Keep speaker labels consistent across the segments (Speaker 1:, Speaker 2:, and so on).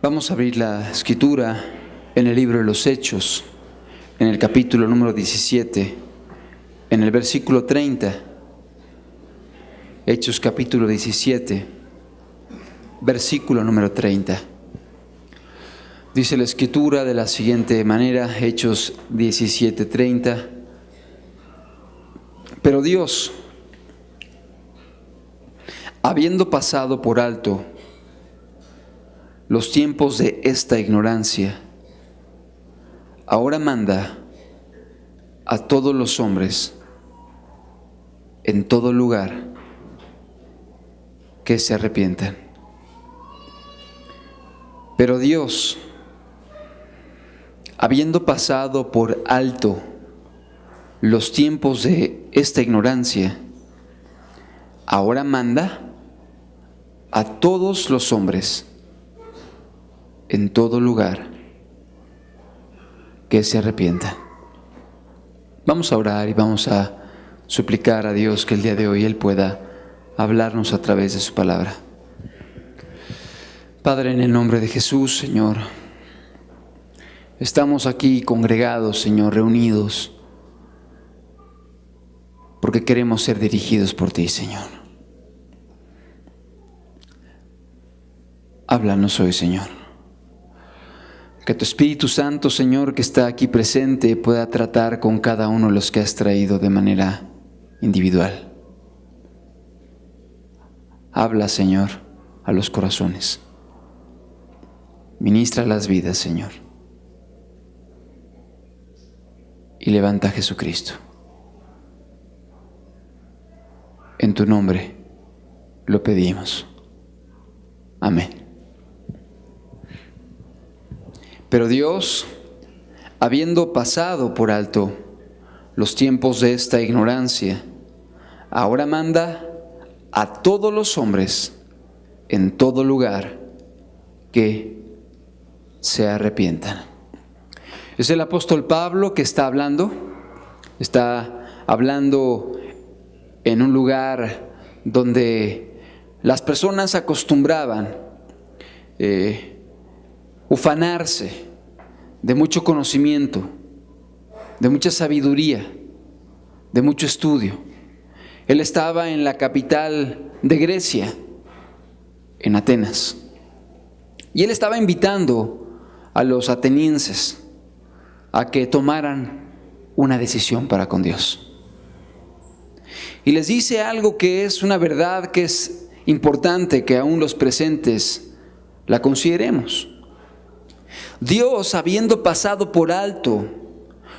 Speaker 1: Vamos a abrir la escritura en el libro de los Hechos, en el capítulo número 17, en el versículo 30. Hechos capítulo 17, versículo número 30. Dice la escritura de la siguiente manera, Hechos 17, 30. Pero Dios, habiendo pasado por alto los tiempos de esta ignorancia, ahora manda a todos los hombres en todo lugar que se arrepientan. Pero Dios, habiendo pasado por alto los tiempos de esta ignorancia, ahora manda a todos los hombres en todo lugar que se arrepientan. Vamos a orar y vamos a suplicar a Dios que el día de hoy Él pueda hablarnos a través de su palabra. Padre, en el nombre de Jesús, Señor, estamos aquí congregados, Señor, reunidos, porque queremos ser dirigidos por ti, Señor. Háblanos hoy, Señor. Que tu Espíritu Santo, Señor, que está aquí presente, pueda tratar con cada uno de los que has traído de manera individual. Habla, Señor, a los corazones. Ministra las vidas, Señor. Y levanta a Jesucristo. En tu nombre lo pedimos. Amén. Pero Dios, habiendo pasado por alto los tiempos de esta ignorancia, ahora manda a todos los hombres en todo lugar que se arrepientan. Es el apóstol Pablo que está hablando en un lugar donde las personas acostumbraban ufanarse de mucho conocimiento, de mucha sabiduría, de mucho estudio. Él estaba en la capital de Grecia, en Atenas, y él estaba invitando a los atenienses a que tomaran una decisión para con Dios. Y les dice algo que es una verdad que es importante que aún los presentes la consideremos. Dios, habiendo pasado por alto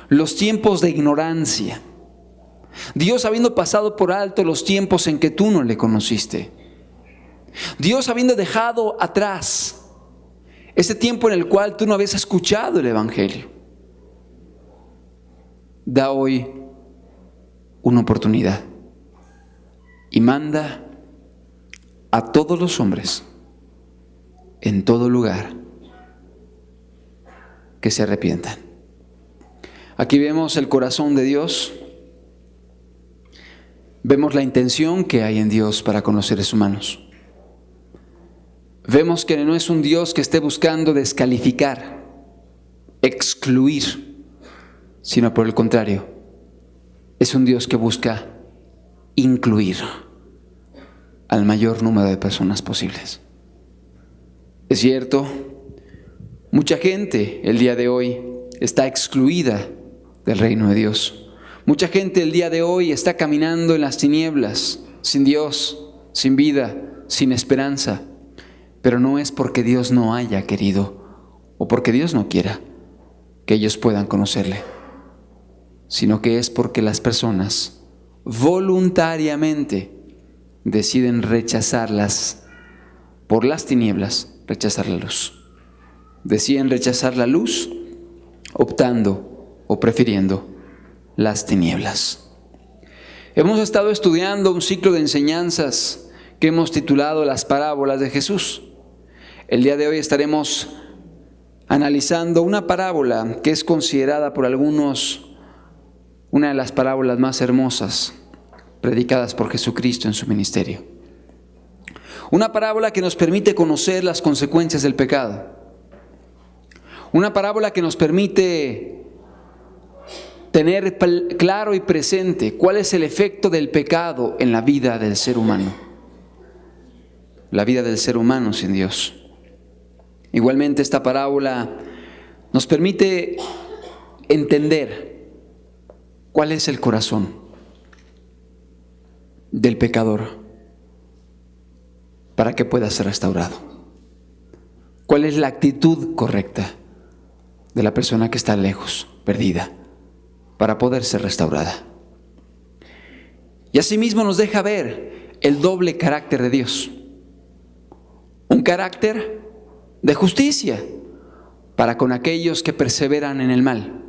Speaker 1: los tiempos de ignorancia, Dios habiendo pasado por alto los tiempos en que tú no le conociste, Dios habiendo dejado atrás ese tiempo en el cual tú no habías escuchado el Evangelio, da hoy una oportunidad y manda a todos los hombres en todo lugar que se arrepientan. Aquí vemos el corazón de Dios, vemos la intención que hay en Dios para con los seres humanos. Vemos que no es un Dios que esté buscando descalificar, excluir, sino por el contrario, es un Dios que busca incluir al mayor número de personas posibles. Es cierto, mucha gente el día de hoy está excluida del reino de Dios. Mucha gente el día de hoy está caminando en las tinieblas, sin Dios, sin vida, sin esperanza. Pero no es porque Dios no haya querido o porque Dios no quiera que ellos puedan conocerle, sino que es porque las personas voluntariamente deciden rechazarlas por las tinieblas, rechazar la luz. Deciden rechazar la luz, optando o prefiriendo las tinieblas. Hemos estado estudiando un ciclo de enseñanzas que hemos titulado Las parábolas de Jesús. El día de hoy estaremos analizando una parábola que es considerada por algunos una de las parábolas más hermosas predicadas por Jesucristo en su ministerio. Una parábola que nos permite conocer las consecuencias del pecado. Una parábola que nos permite tener claro y presente cuál es el efecto del pecado en la vida del ser humano. La vida del ser humano sin Dios. Igualmente esta parábola nos permite entender cuál es el corazón del pecador para que pueda ser restaurado. ¿Cuál es la actitud correcta de la persona que está lejos, perdida, para poder ser restaurada? Y asimismo nos deja ver el doble carácter de Dios. Un carácter de justicia para con aquellos que perseveran en el mal.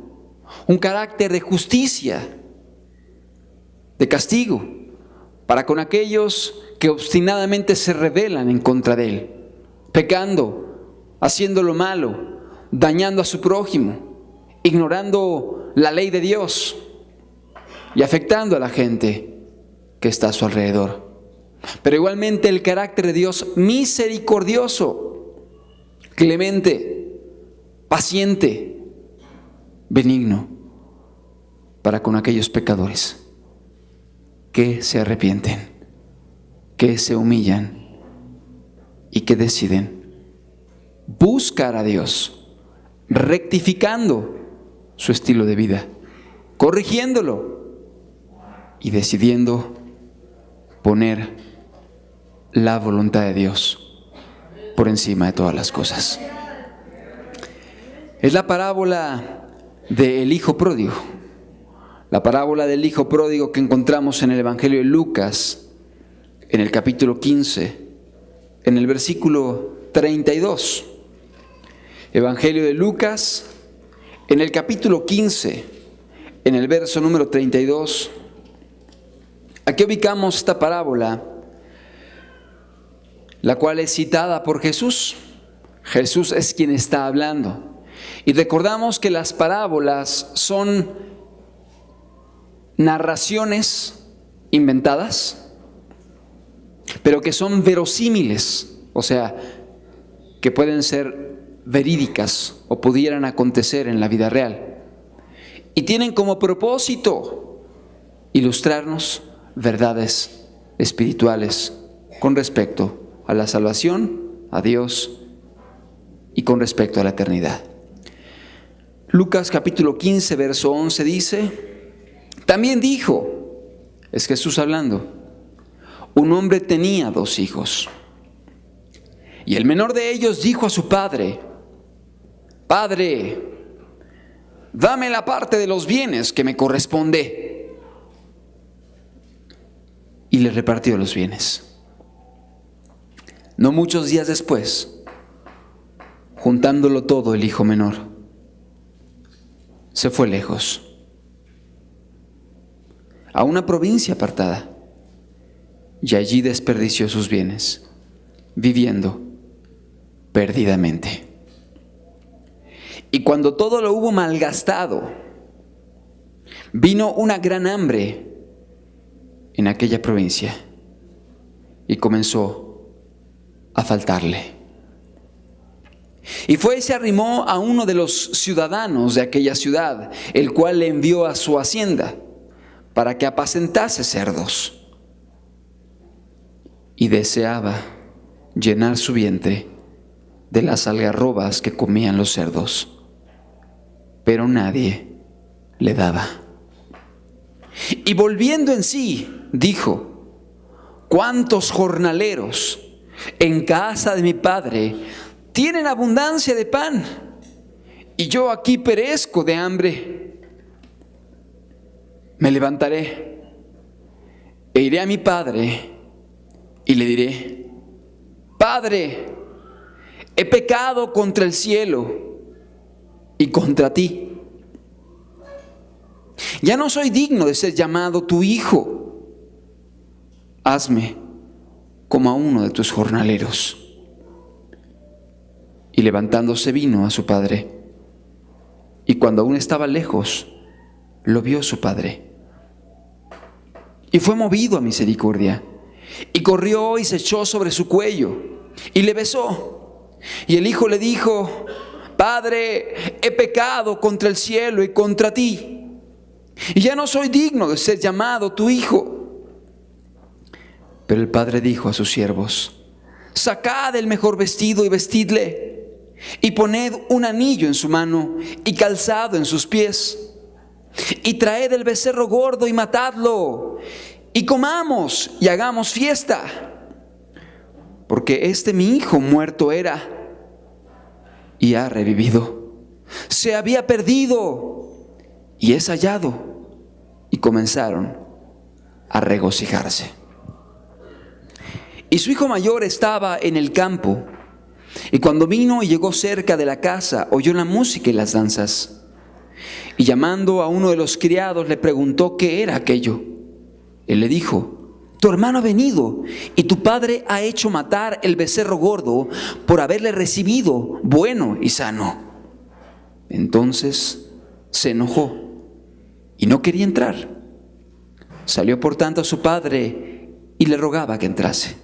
Speaker 1: Un carácter de justicia, de castigo, para con aquellos que obstinadamente se rebelan en contra de Él, pecando, haciendo lo malo, dañando a su prójimo, ignorando la ley de Dios y afectando a la gente que está a su alrededor. Pero igualmente el carácter de Dios misericordioso, clemente, paciente, benigno, para con aquellos pecadores que se arrepienten, que se humillan y que deciden buscar a Dios, rectificando su estilo de vida, corrigiéndolo y decidiendo poner la voluntad de Dios por encima de todas las cosas. Es la parábola del hijo pródigo. La parábola del hijo pródigo que encontramos en el Evangelio de Lucas, en el capítulo 15, en el versículo 32. Evangelio de Lucas, en el capítulo 15, en el verso número 32. Aquí ubicamos esta parábola, la cual es citada por Jesús. Jesús es quien está hablando. Y recordamos que las parábolas son narraciones inventadas, pero que son verosímiles, o sea, que pueden ser verídicas o pudieran acontecer en la vida real. Y tienen como propósito ilustrarnos verdades espirituales con respecto a la salvación, a Dios y con respecto a la eternidad. Lucas capítulo 15, verso 11 dice: también dijo, es Jesús hablando, un hombre tenía 2 hijos, y el menor de ellos dijo a su padre: Padre, dame la parte de los bienes que me corresponde. Y le repartió los bienes. No muchos días después, juntándolo todo el hijo menor, se fue lejos, a una provincia apartada, y allí desperdició sus bienes, viviendo perdidamente. Y cuando todo lo hubo malgastado, vino una gran hambre en aquella provincia y comenzó a faltarle. Y fue y se arrimó a uno de los ciudadanos de aquella ciudad, el cual le envió a su hacienda para que apacentase cerdos. Y deseaba llenar su vientre de las algarrobas que comían los cerdos, pero nadie le daba. Y volviendo en sí, dijo: ¿cuántos jornaleros en casa de mi padre tienen abundancia de pan, y yo aquí perezco de hambre? Me levantaré e iré a mi padre y le diré: Padre, he pecado contra el cielo y contra ti. Ya no soy digno de ser llamado tu hijo. Hazme como a uno de tus jornaleros. Y levantándose vino a su padre. Y cuando aún estaba lejos, lo vio su padre. Y fue movido a misericordia. Y corrió y se echó sobre su cuello y le besó. Y el hijo le dijo: Padre, he pecado contra el cielo y contra ti, y ya no soy digno de ser llamado tu hijo. Pero el padre dijo a sus siervos: sacad el mejor vestido y vestidle, y poned un anillo en su mano y calzado en sus pies, y traed el becerro gordo y matadlo, y comamos y hagamos fiesta, porque mi hijo muerto era y ha revivido, se había perdido y es hallado. Y comenzaron a regocijarse. Y su hijo mayor estaba en el campo, y cuando vino y llegó cerca de la casa, oyó la música y las danzas. Y llamando a uno de los criados, le preguntó qué era aquello. Él le dijo: tu hermano ha venido, y tu padre ha hecho matar el becerro gordo por haberle recibido bueno y sano. Entonces se enojó y no quería entrar. Salió por tanto a su padre y le rogaba que entrase.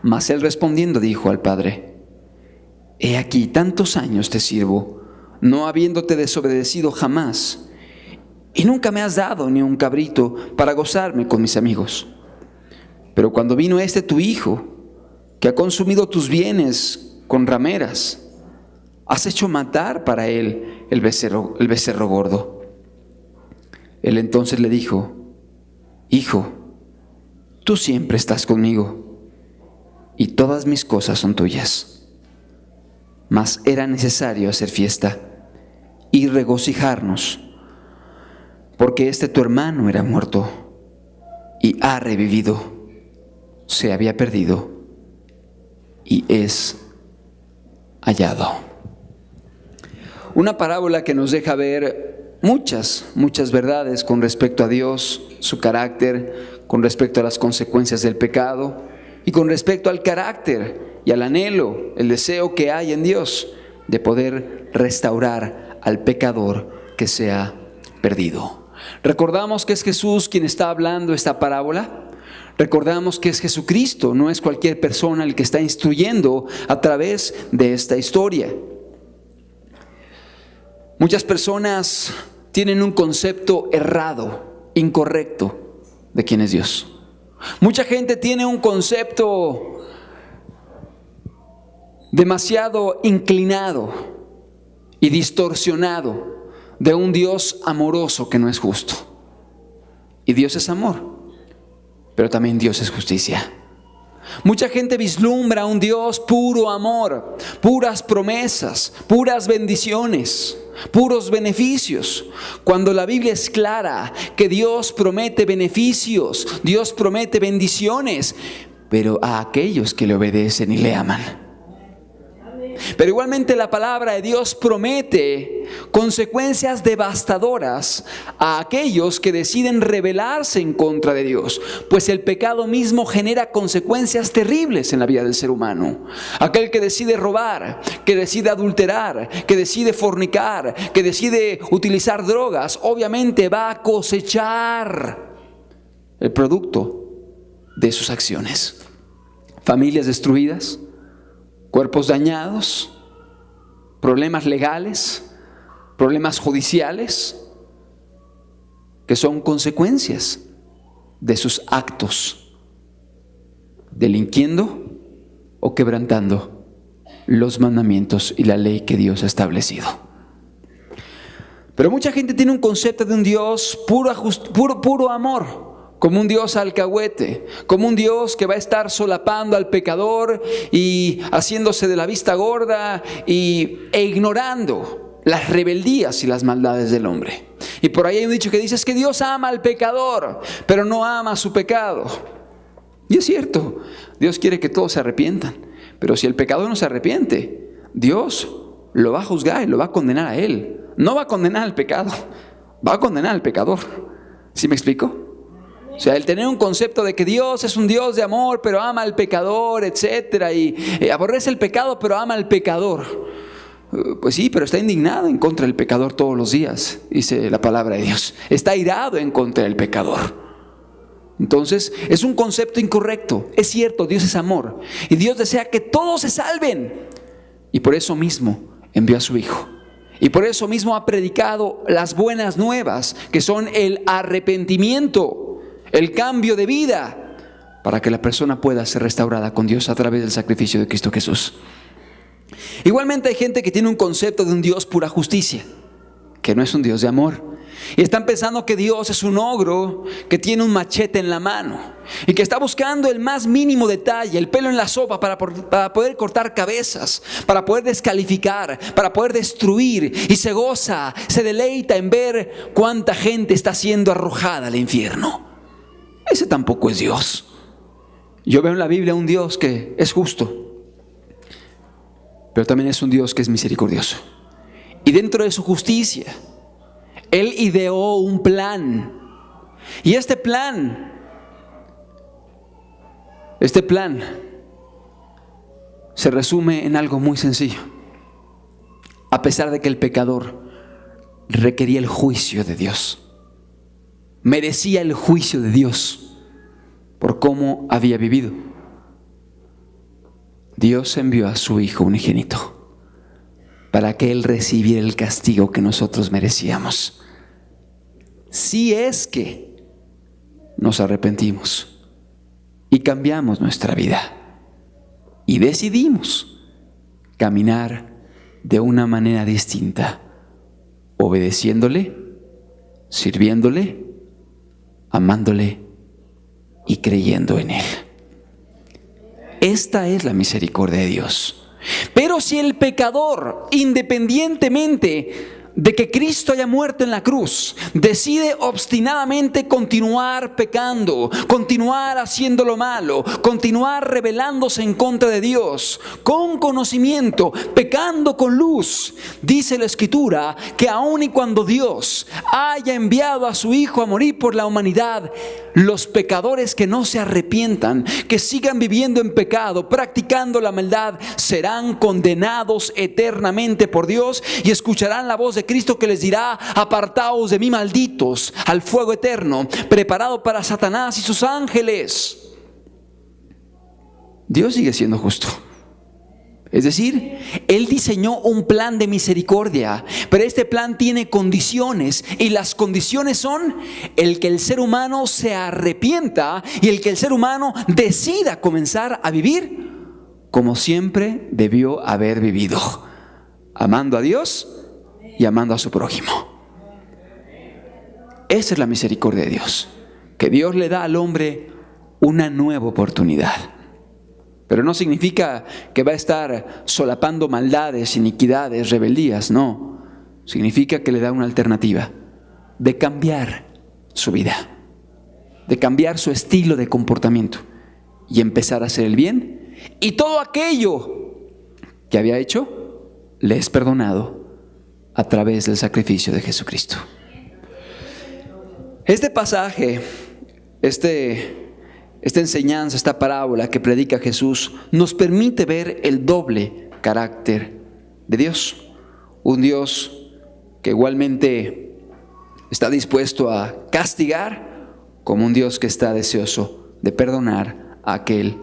Speaker 1: Mas él respondiendo dijo al padre: he aquí, tantos años te sirvo, no habiéndote desobedecido jamás, y nunca me has dado ni un cabrito para gozarme con mis amigos. Pero cuando vino tu hijo, que ha consumido tus bienes con rameras, has hecho matar para él el becerro gordo. Él entonces le dijo: hijo, tú siempre estás conmigo, y todas mis cosas son tuyas. Mas era necesario hacer fiesta y regocijarnos, porque tu hermano era muerto y ha revivido, se había perdido y es hallado. Una parábola que nos deja ver muchas verdades con respecto a Dios, su carácter, con respecto a las consecuencias del pecado y con respecto al carácter y al anhelo, el deseo que hay en Dios de poder restaurar al pecador que se ha perdido. Recordamos que es Jesús quien está hablando esta parábola. Recordamos que es Jesucristo, no es cualquier persona el que está instruyendo a través de esta historia. Muchas personas tienen un concepto errado, incorrecto de quién es Dios. Mucha gente tiene un concepto demasiado inclinado y distorsionado de un Dios amoroso que no es justo. Y Dios es amor, pero también Dios es justicia. Mucha gente vislumbra un Dios puro amor, puras promesas, puras bendiciones, puros beneficios, cuando la Biblia es clara que Dios promete beneficios, Dios promete bendiciones, pero a aquellos que le obedecen y le aman. Pero igualmente la palabra de Dios promete consecuencias devastadoras a aquellos que deciden rebelarse en contra de Dios, pues el pecado mismo genera consecuencias terribles en la vida del ser humano. Aquel que decide robar, que decide adulterar, que decide fornicar, que decide utilizar drogas, obviamente va a cosechar el producto de sus acciones. Familias destruidas, cuerpos dañados, problemas legales, problemas judiciales, que son consecuencias de sus actos, delinquiendo o quebrantando los mandamientos y la ley que Dios ha establecido. Pero mucha gente tiene un concepto de un Dios puro amor, como un Dios alcahuete, como un Dios que va a estar solapando al pecador y haciéndose de la vista gorda e ignorando las rebeldías y las maldades del hombre. Y por ahí hay un dicho que dice: es que Dios ama al pecador, pero no ama su pecado. Y es cierto, Dios quiere que todos se arrepientan, pero si el pecador no se arrepiente, Dios lo va a juzgar y lo va a condenar a él. No va a condenar al pecado, va a condenar al pecador. ¿Sí me explico? O sea, el tener un concepto de que Dios es un Dios de amor, pero ama al pecador, etcétera, y aborrece el pecado, pero ama al pecador. Pues sí, pero está indignado en contra del pecador todos los días, dice la palabra de Dios. Está irado en contra del pecador. Entonces, es un concepto incorrecto. Es cierto, Dios es amor y Dios desea que todos se salven. Y por eso mismo, envió a su Hijo. Y por eso mismo ha predicado las buenas nuevas, que son el arrepentimiento, el cambio de vida, para que la persona pueda ser restaurada con Dios a través del sacrificio de Cristo Jesús. Igualmente hay gente que tiene un concepto de un Dios pura justicia, que no es un Dios de amor. Y están pensando que Dios es un ogro que tiene un machete en la mano y que está buscando el más mínimo detalle, el pelo en la sopa para poder cortar cabezas, para poder descalificar, para poder destruir, y se goza, se deleita en ver cuánta gente está siendo arrojada al infierno. Ese tampoco es Dios. Yo veo en la Biblia un Dios que es justo, pero también es un Dios que es misericordioso. Y dentro de su justicia, Él ideó un plan. Y este plan se resume en algo muy sencillo. A pesar de que el pecador requería el juicio de Dios, merecía el juicio de Dios por cómo había vivido, Dios envió a su Hijo unigénito para que Él recibiera el castigo que nosotros merecíamos. Si es que nos arrepentimos y cambiamos nuestra vida y decidimos caminar de una manera distinta, obedeciéndole, sirviéndole, amándole y creyendo en Él. Esta es la misericordia de Dios. Pero si el pecador, independientemente de que Cristo haya muerto en la cruz, decide obstinadamente continuar pecando, continuar haciendo lo malo, continuar rebelándose en contra de Dios, con conocimiento, pecando con luz, dice la Escritura que aun y cuando Dios haya enviado a su Hijo a morir por la humanidad, los pecadores que no se arrepientan, que sigan viviendo en pecado, practicando la maldad, serán condenados eternamente por Dios y escucharán la voz de Cristo que les dirá: apartaos de mí, malditos, al fuego eterno preparado para Satanás y sus ángeles. Dios sigue siendo justo. Es decir, Él diseñó un plan de misericordia, pero este plan tiene condiciones, y las condiciones son el que el ser humano se arrepienta y el que el ser humano decida comenzar a vivir como siempre debió haber vivido, amando a Dios y amando a su prójimo. Esa es la misericordia de Dios, que Dios le da al hombre una nueva oportunidad. Pero no significa que va a estar solapando maldades, iniquidades, rebeldías, no. Significa que le da una alternativa de cambiar su vida, de cambiar su estilo de comportamiento y empezar a hacer el bien. Y todo aquello que había hecho le es perdonado a través del sacrificio de Jesucristo. Este pasaje, esta enseñanza, esta parábola que predica Jesús, nos permite ver el doble carácter de Dios. Un Dios que igualmente está dispuesto a castigar, como un Dios que está deseoso de perdonar a aquel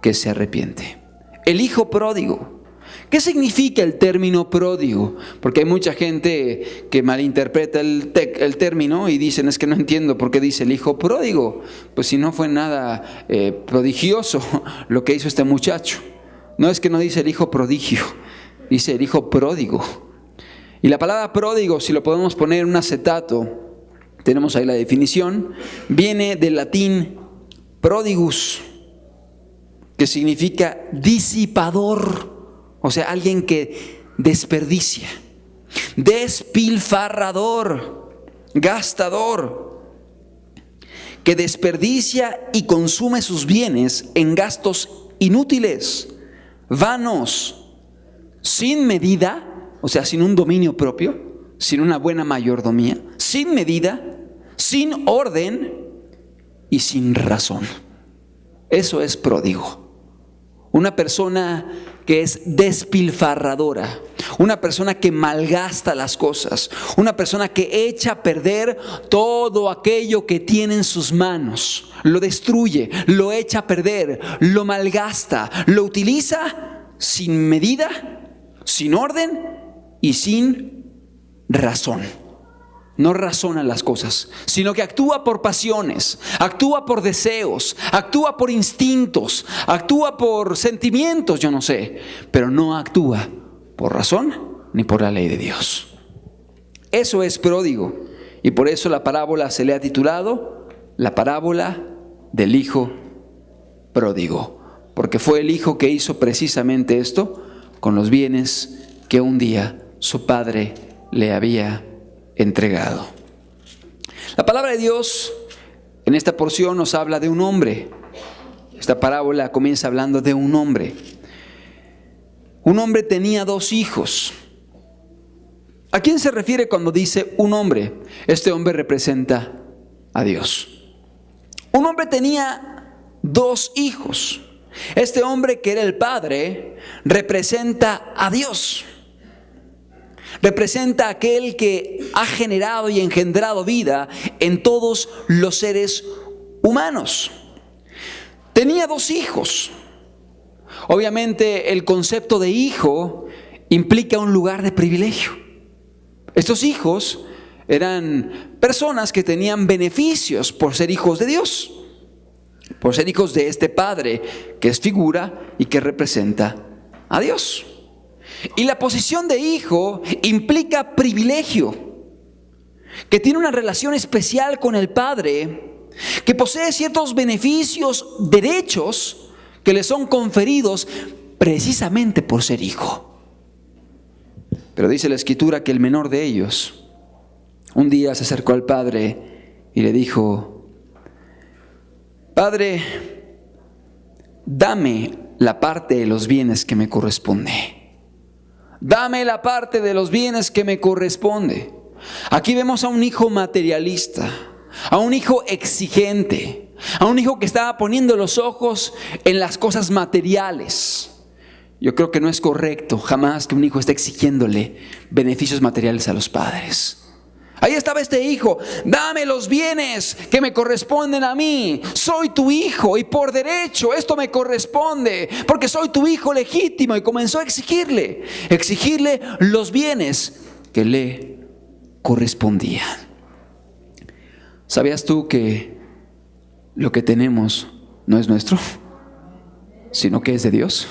Speaker 1: que se arrepiente. El hijo pródigo. ¿Qué significa el término pródigo? Porque hay mucha gente que malinterpreta el término y dicen: es que no entiendo por qué dice el hijo pródigo. Pues si no fue nada prodigioso lo que hizo este muchacho. No es que no dice el hijo prodigio, dice el hijo pródigo. Y la palabra pródigo, si lo podemos poner en un acetato, tenemos ahí la definición, viene del latín prodigus, que significa disipador. O sea, alguien que desperdicia, despilfarrador, gastador, que desperdicia y consume sus bienes en gastos inútiles, vanos, sin medida, o sea, sin un dominio propio, sin una buena mayordomía, sin medida, sin orden y sin razón. Eso es pródigo. Una persona que es despilfarradora, una persona que malgasta las cosas, una persona que echa a perder todo aquello que tiene en sus manos, lo destruye, lo echa a perder, lo malgasta, lo utiliza sin medida, sin orden y sin razón. No razona las cosas, sino que actúa por pasiones, actúa por deseos, actúa por instintos, actúa por sentimientos, yo no sé, pero no actúa por razón ni por la ley de Dios. Eso es pródigo, y por eso la parábola se le ha titulado la parábola del hijo pródigo, porque fue el hijo que hizo precisamente esto con los bienes que un día su padre le había entregado. La palabra de Dios en esta porción nos habla de un hombre. Esta parábola comienza hablando de un hombre. Un hombre tenía 2 hijos. ¿A quién se refiere cuando dice un hombre? Este hombre representa a Dios. Un hombre tenía 2 hijos. Este hombre, que era el padre, representa a Dios. Representa a aquel que ha generado y engendrado vida en todos los seres humanos. Tenía 2 hijos. Obviamente el concepto de hijo implica un lugar de privilegio. Estos hijos eran personas que tenían beneficios por ser hijos de Dios, por ser hijos de este Padre que es figura y que representa a Dios. Y la posición de hijo implica privilegio, que tiene una relación especial con el Padre, que posee ciertos beneficios, derechos que le son conferidos precisamente por ser hijo. Pero dice la Escritura que el menor de ellos un día se acercó al Padre y le dijo: Padre, dame la parte de los bienes que me corresponde. Dame la parte de los bienes que me corresponde. Aquí vemos a un hijo materialista, a un hijo exigente, a un hijo que estaba poniendo los ojos en las cosas materiales. Yo creo que no es correcto jamás que un hijo esté exigiéndole beneficios materiales a los padres. Ahí estaba este hijo: dame los bienes que me corresponden a mí. Soy tu hijo y por derecho esto me corresponde, porque soy tu hijo legítimo. Y comenzó a exigirle los bienes que le correspondían. ¿Sabías tú que lo que tenemos no es nuestro, sino que es de Dios?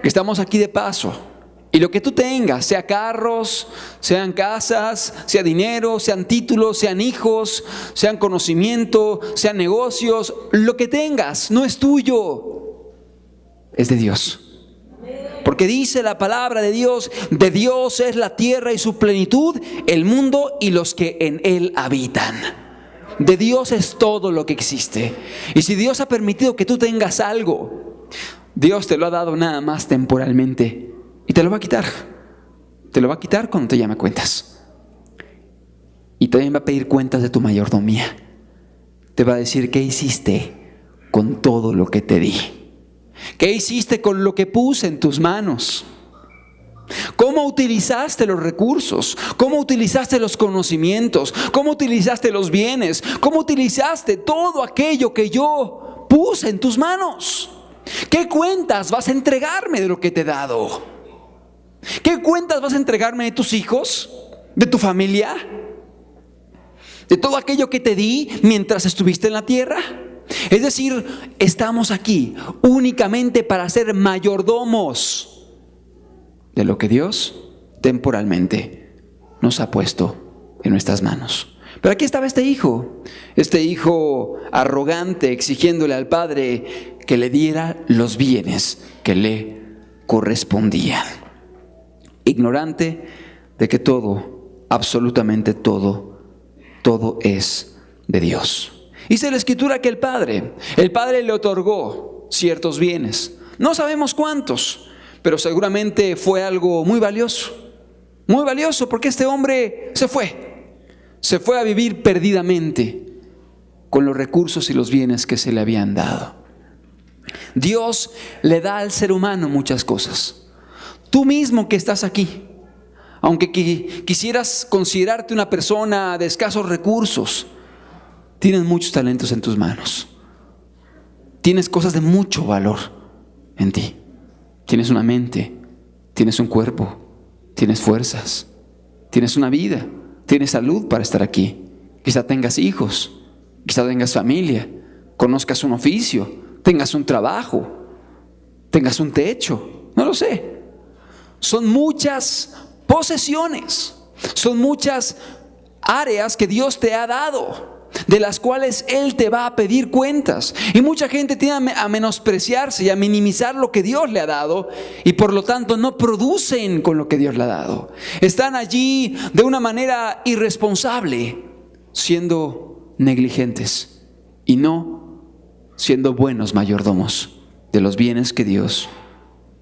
Speaker 1: Que estamos aquí de paso. Y lo que tú tengas, sea carros, sean casas, sea dinero, sean títulos, sean hijos, sean conocimiento, sean negocios, lo que tengas no es tuyo, es de Dios. Porque dice la palabra de Dios es la tierra y su plenitud, el mundo y los que en él habitan. De Dios es todo lo que existe. Y si Dios ha permitido que tú tengas algo, Dios te lo ha dado nada más temporalmente. Y te lo va a quitar. Te lo va a quitar cuando te llame cuentas. Y también va a pedir cuentas de tu mayordomía. Te va a decir: ¿qué hiciste con todo lo que te di? ¿Qué hiciste con lo que puse en tus manos? ¿Cómo utilizaste los recursos? ¿Cómo utilizaste los conocimientos? ¿Cómo utilizaste los bienes? ¿Cómo utilizaste todo aquello que yo puse en tus manos? ¿Qué cuentas vas a entregarme de lo que te he dado? ¿Qué cuentas vas a entregarme de tus hijos? ¿De tu familia? ¿De todo aquello que te di mientras estuviste en la tierra? Es decir, estamos aquí únicamente para ser mayordomos de lo que Dios temporalmente nos ha puesto en nuestras manos. Pero aquí estaba este hijo arrogante, exigiéndole al padre que le diera los bienes que le correspondían. Ignorante de que todo, absolutamente todo es de Dios. Dice la Escritura que el padre le otorgó ciertos bienes. No sabemos cuántos, pero seguramente fue algo muy valioso porque este hombre se fue a vivir perdidamente con los recursos y los bienes que se le habían dado. Dios le da al ser humano muchas cosas. Tú mismo que estás aquí, aunque quisieras considerarte una persona de escasos recursos, tienes muchos talentos en tus manos. Tienes cosas de mucho valor en ti. Tienes una mente, tienes un cuerpo, tienes fuerzas, tienes una vida, tienes salud para estar aquí. Quizá tengas hijos, quizá tengas familia, conozcas un oficio, tengas un trabajo, tengas un techo, no lo sé. Son muchas posesiones, son muchas áreas que Dios te ha dado, de las cuales Él te va a pedir cuentas. Y mucha gente tiende a menospreciarse y a minimizar lo que Dios le ha dado, y por lo tanto no producen con lo que Dios le ha dado. Están allí de una manera irresponsable, siendo negligentes y no siendo buenos mayordomos de los bienes que Dios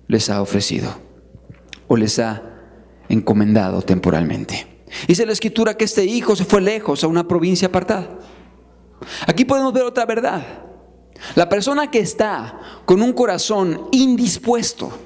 Speaker 1: les ha ofrecido o les ha encomendado temporalmente. Dice la Escritura que este hijo se fue lejos a una provincia apartada. Aquí podemos ver otra verdad. La persona que está con un corazón indispuesto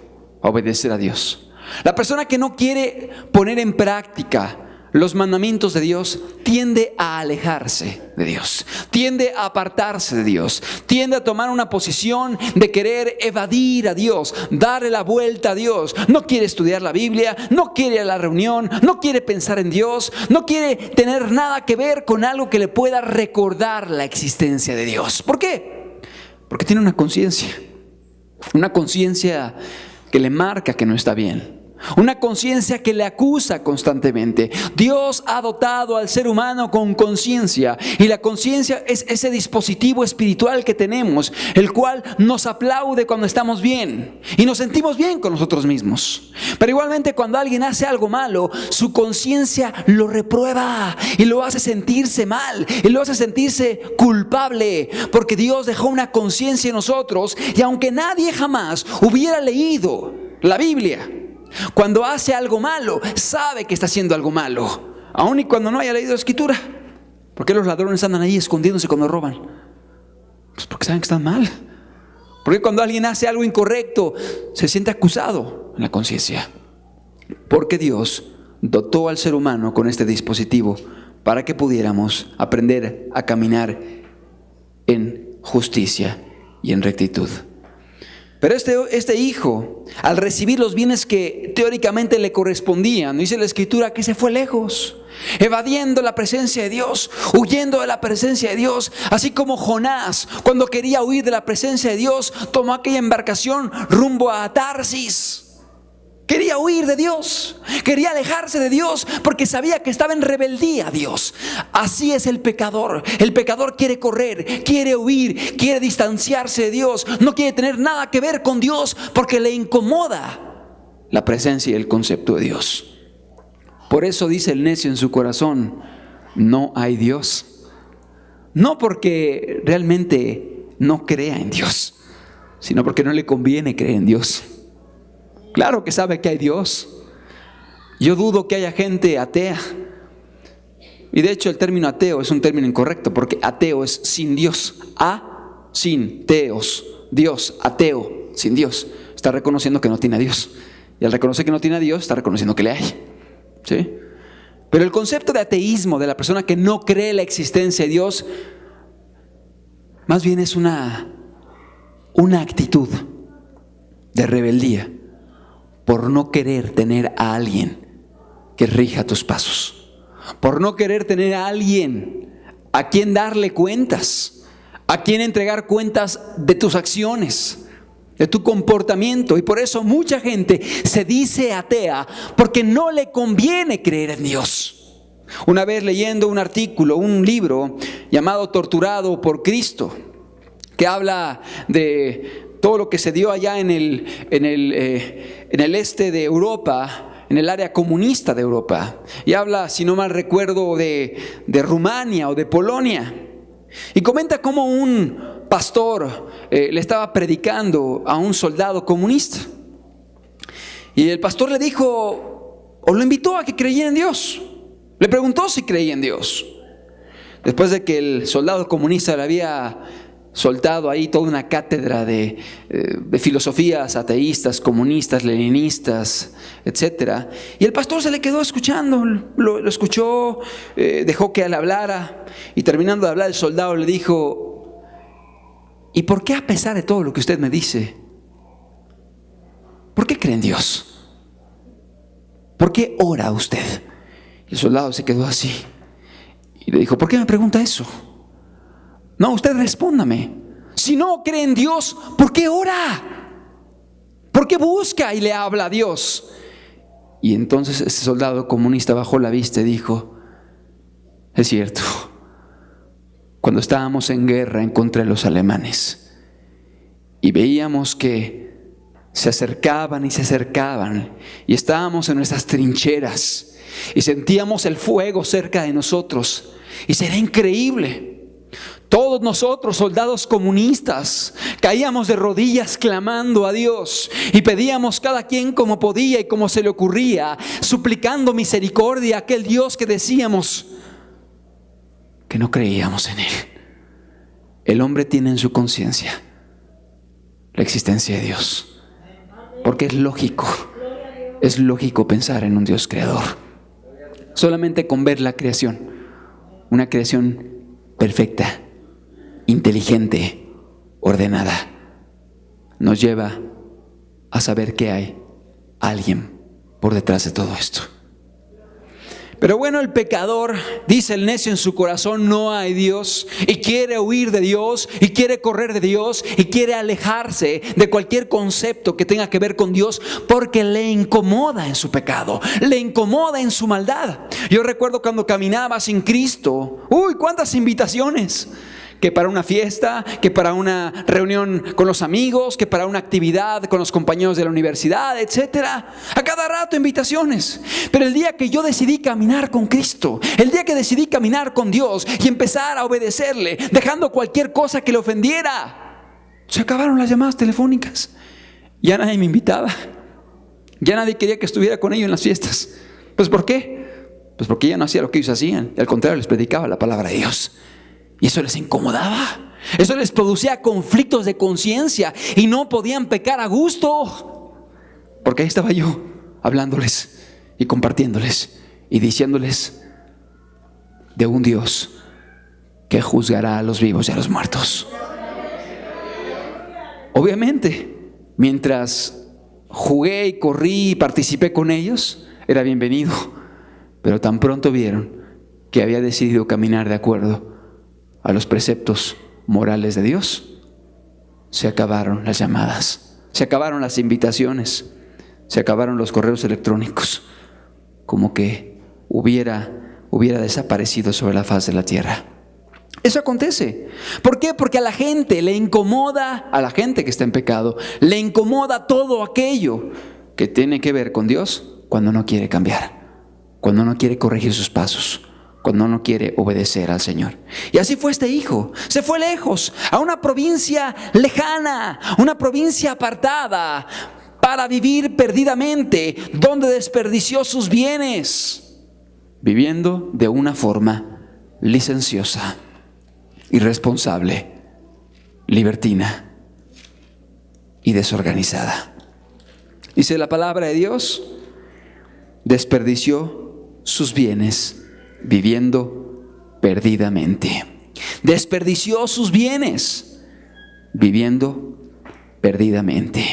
Speaker 1: a obedecer a Dios, la persona que no quiere poner en práctica los mandamientos de Dios, tiende a alejarse de Dios, tiende a apartarse de Dios, tiende a tomar una posición de querer evadir a Dios, darle la vuelta a Dios. No quiere estudiar la Biblia, no quiere ir a la reunión, no quiere pensar en Dios, no quiere tener nada que ver con algo que le pueda recordar la existencia de Dios. ¿Por qué? Porque tiene una conciencia que le marca que no está bien. Una conciencia que le acusa constantemente. Dios ha dotado al ser humano con conciencia, y la conciencia es ese dispositivo espiritual que tenemos, el cual nos aplaude cuando estamos bien y nos sentimos bien con nosotros mismos. Pero igualmente, cuando alguien hace algo malo, su conciencia lo reprueba y lo hace sentirse mal y lo hace sentirse culpable, porque Dios dejó una conciencia en nosotros. Y aunque nadie jamás hubiera leído la Biblia, cuando hace algo malo, sabe que está haciendo algo malo, aun y cuando no haya leído la Escritura. ¿Por qué los ladrones andan ahí escondiéndose cuando roban? Pues porque saben que están mal. Porque cuando alguien hace algo incorrecto, se siente acusado en la conciencia. Porque Dios dotó al ser humano con este dispositivo para que pudiéramos aprender a caminar en justicia y en rectitud. Pero este hijo, al recibir los bienes que teóricamente le correspondían, dice la Escritura que se fue lejos, evadiendo la presencia de Dios, huyendo de la presencia de Dios. Así como Jonás, cuando quería huir de la presencia de Dios, tomó aquella embarcación rumbo a Tarsis. Quería huir de Dios, quería alejarse de Dios, porque sabía que estaba en rebeldía a Dios. Así es el pecador. El pecador quiere correr, quiere huir, quiere distanciarse de Dios. No quiere tener nada que ver con Dios, porque le incomoda la presencia y el concepto de Dios. Por eso dice el necio en su corazón: no hay Dios. No porque realmente no crea en Dios, sino porque no le conviene creer en Dios. Claro que sabe que hay Dios. Yo dudo que haya gente atea. Y de hecho el término ateo es un término incorrecto, porque ateo es sin Dios. Sin teos, Dios, ateo, sin Dios. Está reconociendo que no tiene a Dios. Y al reconocer que no tiene a Dios, está reconociendo que le hay. ¿Sí? Pero el concepto de ateísmo de la persona que no cree la existencia de Dios, más bien es una actitud de rebeldía por no querer tener a alguien que rija tus pasos, por no querer tener a alguien a quien darle cuentas, a quien entregar cuentas de tus acciones, de tu comportamiento. Y por eso mucha gente se dice atea, porque no le conviene creer en Dios. Una vez leyendo un artículo, un libro llamado Torturado por Cristo, que habla de todo lo que se dio allá en el este de Europa, en el área comunista de Europa, y habla, si no mal recuerdo, de Rumania o de Polonia, y comenta cómo un pastor le estaba predicando a un soldado comunista, y el pastor le dijo, o lo invitó a que creyera en Dios. Le preguntó si creía en Dios, después de que el soldado comunista le había soltado ahí toda una cátedra de filosofías ateístas, comunistas, leninistas, etc. Y el pastor se le quedó escuchando, lo escuchó, dejó que él hablara, y terminando de hablar, el soldado le dijo: ¿y por qué, a pesar de todo lo que usted me dice, por qué cree en Dios? ¿por qué ora usted? Y el soldado se quedó así y le dijo, ¿por qué me pregunta eso? No, usted respóndame. Si no cree en Dios, ¿por qué ora? ¿Por qué busca y le habla a Dios? Y entonces ese soldado comunista bajó la vista y dijo, es cierto, cuando estábamos en guerra en contra de los alemanes y veíamos que se acercaban y se acercaban y estábamos en nuestras trincheras y sentíamos el fuego cerca de nosotros y sería increíble. Todos nosotros, soldados comunistas, caíamos de rodillas clamando a Dios y pedíamos cada quien como podía y como se le ocurría, suplicando misericordia a aquel Dios que decíamos que no creíamos en Él. El hombre tiene en su conciencia la existencia de Dios, porque es lógico pensar en un Dios creador. Solamente con ver la creación, una creación perfecta, inteligente, ordenada, nos lleva a saber que hay alguien por detrás de todo esto. Pero bueno, el pecador, dice el necio en su corazón, no hay Dios, y quiere huir de Dios, y quiere correr de Dios, y quiere alejarse de cualquier concepto que tenga que ver con Dios, porque le incomoda en su pecado, le incomoda en su maldad. Yo recuerdo cuando caminaba sin Cristo, cuántas invitaciones, que para una fiesta, que para una reunión con los amigos, que para una actividad con los compañeros de la universidad, etcétera. A cada rato invitaciones. Pero el día que yo decidí caminar con Cristo, el día que decidí caminar con Dios y empezar a obedecerle, dejando cualquier cosa que le ofendiera, se acabaron las llamadas telefónicas. Ya nadie me invitaba. Ya nadie quería que estuviera con ellos en las fiestas. Pues ¿por qué? Pues porque ya no hacía lo que ellos hacían. Y al contrario, les predicaba la palabra de Dios. Y eso les incomodaba. Eso les producía conflictos de conciencia y no podían pecar a gusto. Porque ahí estaba yo hablándoles y compartiéndoles y diciéndoles de un Dios que juzgará a los vivos y a los muertos. Obviamente, mientras jugué y corrí y participé con ellos, era bienvenido. Pero tan pronto vieron que había decidido caminar de acuerdo a los preceptos morales de Dios, se acabaron las llamadas, se acabaron las invitaciones, se acabaron los correos electrónicos, como que hubiera desaparecido sobre la faz de la tierra. Eso acontece. ¿Por qué? Porque a la gente le incomoda, a la gente que está en pecado, le incomoda todo aquello que tiene que ver con Dios cuando no quiere cambiar, cuando no quiere corregir sus pasos, cuando no quiere obedecer al Señor. Y así fue este hijo. Se fue lejos, a una provincia lejana, una provincia apartada, para vivir perdidamente, donde desperdició sus bienes, viviendo de una forma licenciosa, irresponsable, libertina y desorganizada. Dice la palabra de Dios, desperdició sus bienes viviendo perdidamente. Desperdició sus bienes viviendo perdidamente.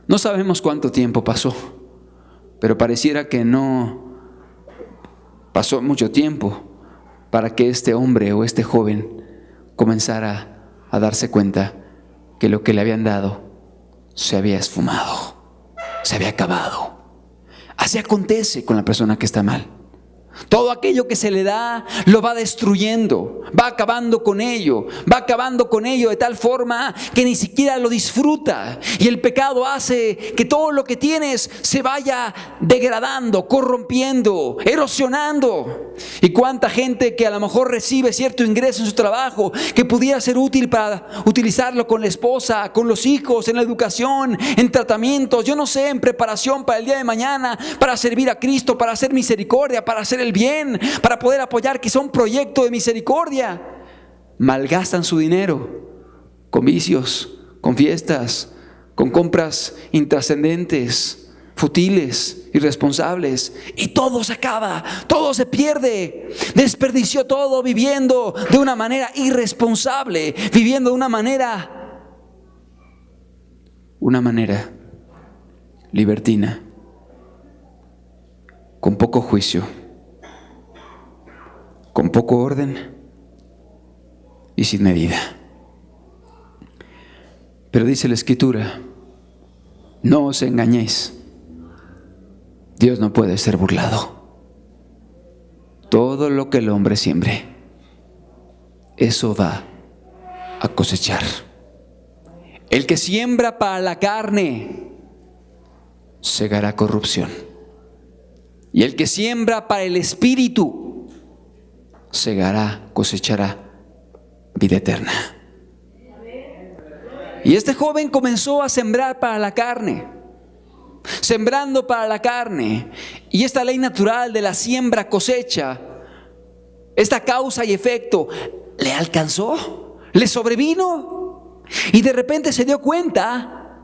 Speaker 1: No sabemos cuánto tiempo pasó, pero pareciera que no pasó mucho tiempo para que este hombre o este joven comenzara a darse cuenta que lo que le habían dado se había esfumado, se había acabado. Así acontece con la persona que está mal. Todo aquello que se le da lo va destruyendo, va acabando con ello de tal forma que ni siquiera lo disfruta. Y el pecado hace que todo lo que tienes se vaya degradando, corrompiendo, erosionando. Y cuánta gente que a lo mejor recibe cierto ingreso en su trabajo que pudiera ser útil para utilizarlo con la esposa, con los hijos, en la educación, en tratamientos, yo no sé, en preparación para el día de mañana, para servir a Cristo, para hacer misericordia, para hacer el bien, para poder apoyar quizá un proyecto de misericordia. Malgastan su dinero con vicios, con fiestas, con compras intrascendentes, futiles, irresponsables, y todo se acaba, todo se pierde. Desperdició todo viviendo de una manera irresponsable, viviendo de una manera libertina con poco juicio, con poco orden y sin medida. Pero dice la Escritura, no os engañéis, Dios no puede ser burlado. Todo lo que el hombre siembre, eso va a cosechar. El que siembra para la carne, segará corrupción. Y el que siembra para el Espíritu, cosechará vida eterna. Y este joven comenzó a sembrar para la carne, sembrando para la carne. Y esta ley natural de la siembra cosecha, esta causa y efecto, le alcanzó, le sobrevino. Y de repente se dio cuenta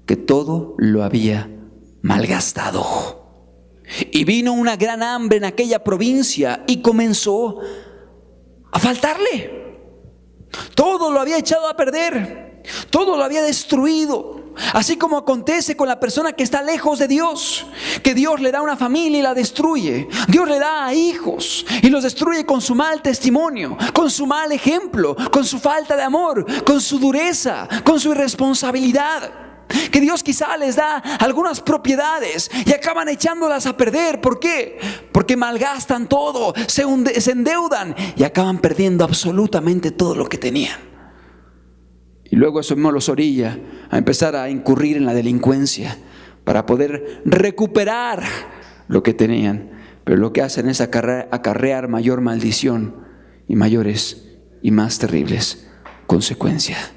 Speaker 1: que todo lo había malgastado. Y vino una gran hambre en aquella provincia y comenzó a faltarle. Todo lo había echado a perder, todo lo había destruido. Así como acontece con la persona que está lejos de Dios, que Dios le da una familia y la destruye. Dios le da a hijos y los destruye con su mal testimonio, con su mal ejemplo, con su falta de amor, con su dureza, con su irresponsabilidad. Que Dios quizá les da algunas propiedades y acaban echándolas a perder. ¿Por qué? Porque malgastan todo, se endeudan y acaban perdiendo absolutamente todo lo que tenían. Y luego eso mismo los orilla a empezar a incurrir en la delincuencia para poder recuperar lo que tenían. Pero lo que hacen es acarrear mayor maldición y mayores y más terribles consecuencias.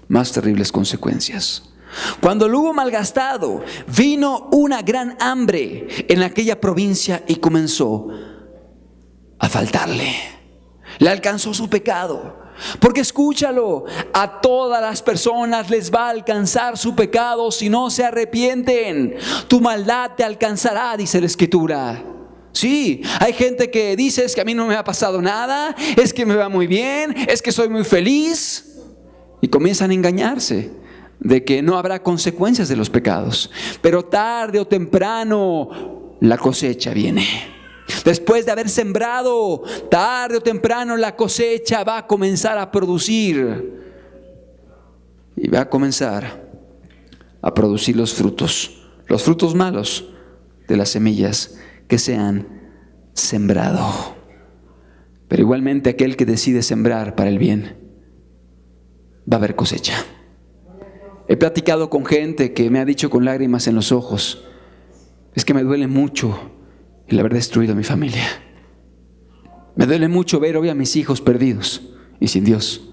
Speaker 1: Más terribles consecuencias. Cuando lo hubo malgastado, vino una gran hambre en aquella provincia y comenzó a faltarle. Le alcanzó su pecado. Porque escúchalo, a todas las personas les va a alcanzar su pecado si no se arrepienten. Tu maldad te alcanzará, dice la Escritura. Sí, hay gente que dice, es que a mí no me ha pasado nada, es que me va muy bien, es que soy muy feliz. Y comienzan a engañarse de que no habrá consecuencias de los pecados. Pero tarde o temprano la cosecha viene. Después de haber sembrado, tarde o temprano la cosecha va a comenzar a producir. Y va a comenzar a producir los frutos malos de las semillas que se han sembrado. Pero igualmente aquel que decide sembrar para el bien, va a haber cosecha. He platicado con gente que me ha dicho con lágrimas en los ojos, es que me duele mucho el haber destruido a mi familia. Me duele mucho ver hoy a mis hijos perdidos y sin Dios.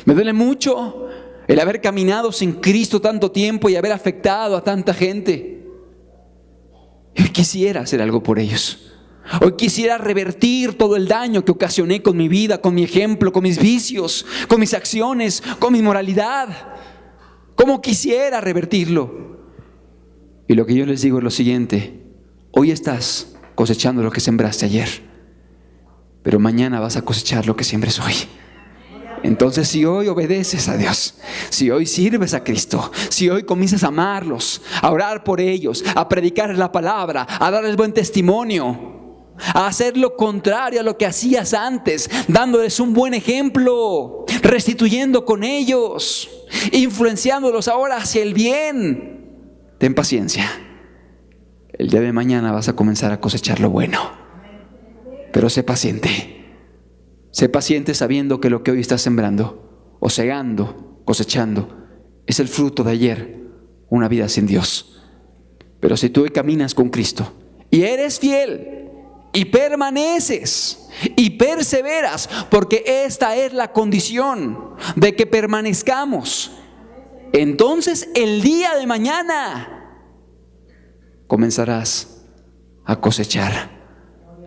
Speaker 1: Me duele mucho el haber caminado sin Cristo tanto tiempo y haber afectado a tanta gente. Yo quisiera hacer algo por ellos. Hoy quisiera revertir todo el daño que ocasioné con mi vida, con mi ejemplo, con mis vicios, con mis acciones, con mi moralidad. ¿Cómo quisiera revertirlo? Y lo que yo les digo es lo siguiente: hoy estás cosechando lo que sembraste ayer, pero mañana vas a cosechar lo que siembres hoy. Entonces, si hoy obedeces a Dios, si hoy sirves a Cristo, si hoy comienzas a amarlos, a orar por ellos, a predicar la palabra, a darles buen testimonio, a hacer lo contrario a lo que hacías antes, dándoles un buen ejemplo, restituyendo con ellos, influenciándolos ahora hacia el bien, ten paciencia. El día de mañana vas a comenzar a cosechar lo bueno. Pero sé paciente. Sé paciente sabiendo que lo que hoy estás sembrando, o segando, cosechando, es el fruto de ayer, una vida sin Dios. Pero si tú hoy caminas con Cristo y eres fiel y permaneces y perseveras, porque esta es la condición de que permanezcamos, entonces el día de mañana comenzarás a cosechar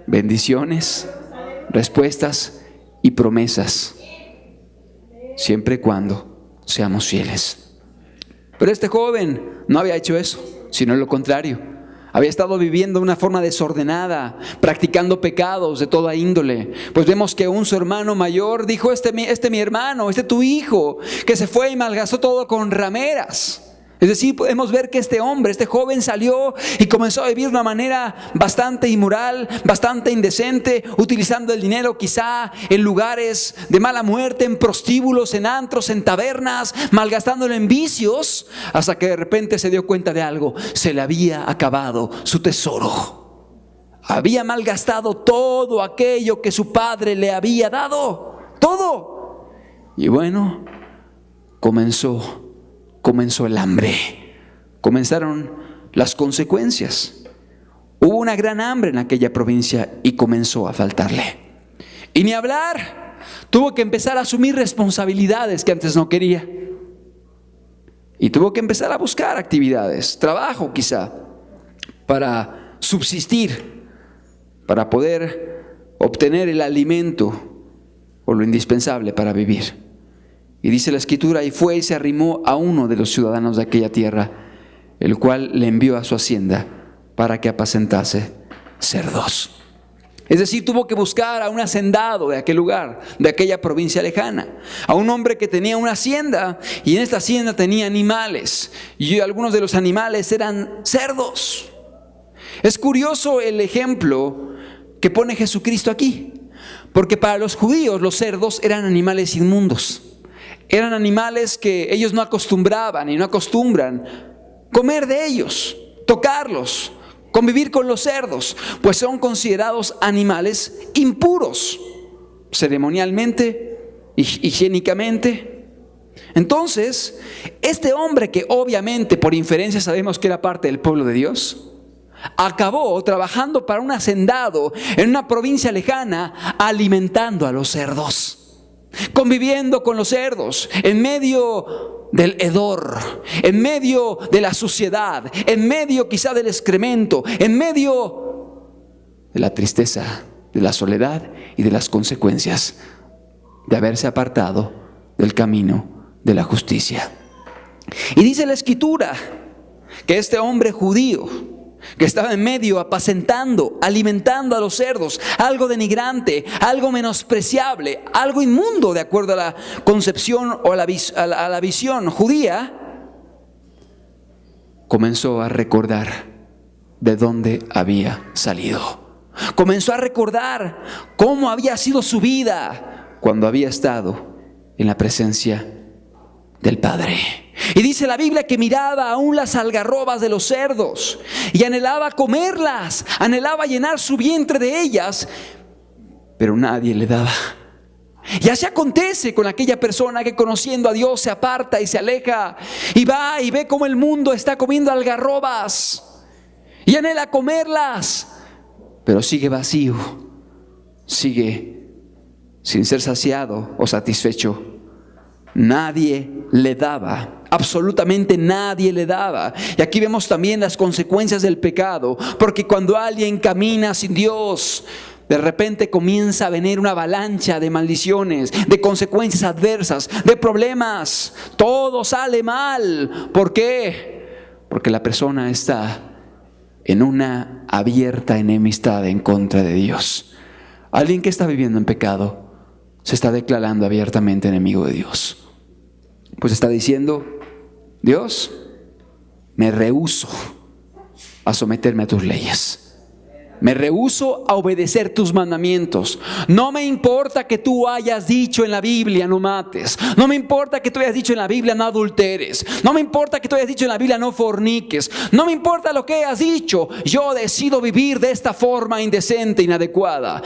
Speaker 1: bendiciones, respuestas y promesas, siempre y cuando seamos fieles. Pero este joven no había hecho eso, sino lo contrario. Había estado viviendo de una forma desordenada, practicando pecados de toda índole. Pues vemos que su hermano mayor dijo, mi hermano, tu hijo, que se fue y malgastó todo con rameras. Es decir, podemos ver que este hombre, este joven salió y comenzó a vivir de una manera bastante inmoral, bastante indecente, utilizando el dinero quizá en lugares de mala muerte, en prostíbulos, en antros, en tabernas, malgastándolo en vicios, hasta que de repente se dio cuenta de algo: se le había acabado su tesoro. Había malgastado todo aquello que su padre le había dado, todo. Y bueno, comenzó el hambre, comenzaron las consecuencias. Hubo una gran hambre en aquella provincia y comenzó a faltarle. Y ni hablar, tuvo que empezar a asumir responsabilidades que antes no quería. Y tuvo que empezar a buscar actividades, trabajo quizá, para subsistir, para poder obtener el alimento o lo indispensable para vivir. Y dice la Escritura: y fue y se arrimó a uno de los ciudadanos de aquella tierra, el cual le envió a su hacienda para que apacentase cerdos. Es decir, tuvo que buscar a un hacendado de aquel lugar, de aquella provincia lejana, a un hombre que tenía una hacienda, y en esta hacienda tenía animales, y algunos de los animales eran cerdos. Es curioso el ejemplo que pone Jesucristo aquí, porque para los judíos los cerdos eran animales inmundos. Eran animales que ellos no acostumbraban y no acostumbran comer de ellos, tocarlos, convivir con los cerdos, pues son considerados animales impuros, ceremonialmente, higiénicamente. Entonces, este hombre, que obviamente por inferencia sabemos que era parte del pueblo de Dios, acabó trabajando para un hacendado en una provincia lejana, alimentando a los cerdos, conviviendo con los cerdos, en medio del hedor, en medio de la suciedad, en medio quizá del excremento, en medio de la tristeza, de la soledad y de las consecuencias de haberse apartado del camino de la justicia. Y dice la Escritura que este hombre judío, que estaba en medio apacentando, alimentando a los cerdos, algo denigrante, algo menospreciable, algo inmundo de acuerdo a la concepción o a la visión judía, comenzó a recordar de dónde había salido. Comenzó a recordar cómo había sido su vida cuando había estado en la presencia del Padre. Y dice la Biblia que miraba aún las algarrobas de los cerdos y anhelaba comerlas, anhelaba llenar su vientre de ellas, pero nadie le daba. Y así acontece con aquella persona que, conociendo a Dios, se aparta y se aleja y va y ve cómo el mundo está comiendo algarrobas y anhela comerlas, pero sigue vacío, sigue sin ser saciado o satisfecho. Nadie le daba, absolutamente nadie le daba. Y aquí vemos también las consecuencias del pecado, porque cuando alguien camina sin Dios, de repente comienza a venir una avalancha de maldiciones, de consecuencias adversas, de problemas. Todo sale mal. ¿Por qué? Porque la persona está en una abierta enemistad en contra de Dios. Alguien que está viviendo en pecado se está declarando abiertamente enemigo de Dios. Pues está diciendo: Dios, me rehúso a someterme a tus leyes. Me rehúso a obedecer tus mandamientos. No me importa que tú hayas dicho en la Biblia no mates. No me importa que tú hayas dicho en la Biblia no adulteres. No me importa que tú hayas dicho en la Biblia no forniques. No me importa lo que hayas dicho. Yo decido vivir de esta forma indecente, inadecuada.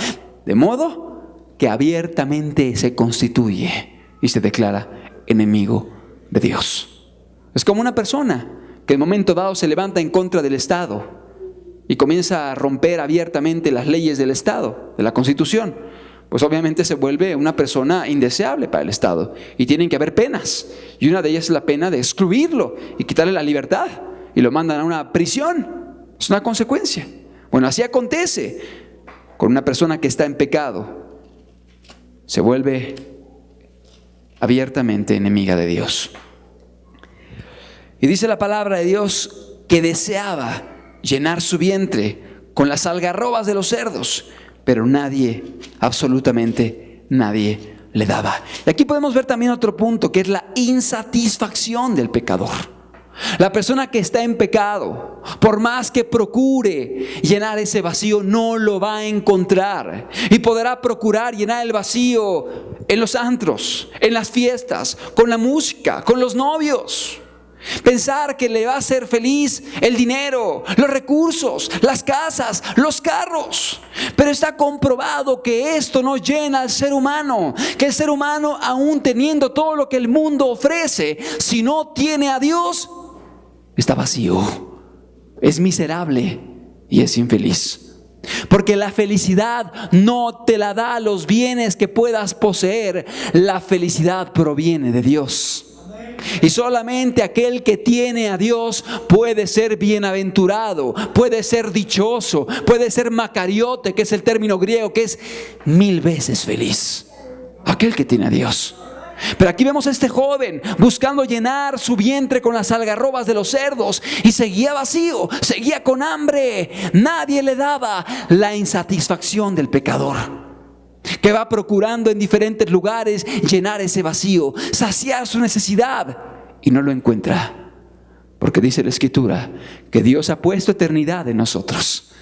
Speaker 1: De modo que abiertamente se constituye y se declara enemigo de Dios. Es como una persona que en momento dado se levanta en contra del Estado y comienza a romper abiertamente las leyes del Estado, de la Constitución. Pues obviamente se vuelve una persona indeseable para el Estado y tienen que haber penas, y una de ellas es la pena de excluirlo y quitarle la libertad y lo mandan a una prisión. Es una consecuencia. Bueno, así acontece con una persona que está en pecado. Se vuelve abiertamente enemiga de Dios. Y dice la palabra de Dios que deseaba llenar su vientre con las algarrobas de los cerdos, pero nadie, absolutamente nadie, le daba. Y aquí podemos ver también otro punto, que es la insatisfacción del pecador. La persona que está en pecado, por más que procure llenar ese vacío, no lo va a encontrar. Y podrá procurar llenar el vacío en los antros, en las fiestas, con la música, con los novios. Pensar que le va a hacer feliz el dinero, los recursos, las casas, los carros. Pero está comprobado que esto no llena al ser humano. Que el ser humano, aún teniendo todo lo que el mundo ofrece, si no tiene a Dios, está vacío, es miserable y es infeliz. Porque la felicidad no te la da los bienes que puedas poseer. La felicidad proviene de Dios. Y solamente aquel que tiene a Dios puede ser bienaventurado, puede ser dichoso, puede ser macariote, que es el término griego, que es 1000 veces feliz. Aquel que tiene a Dios. Pero aquí vemos a este joven buscando llenar su vientre con las algarrobas de los cerdos, y seguía vacío, seguía con hambre. Nadie le daba la insatisfacción del pecador, que va procurando en diferentes lugares llenar ese vacío, saciar su necesidad, y no lo encuentra. Porque dice la Escritura que Dios ha puesto eternidad en nosotros,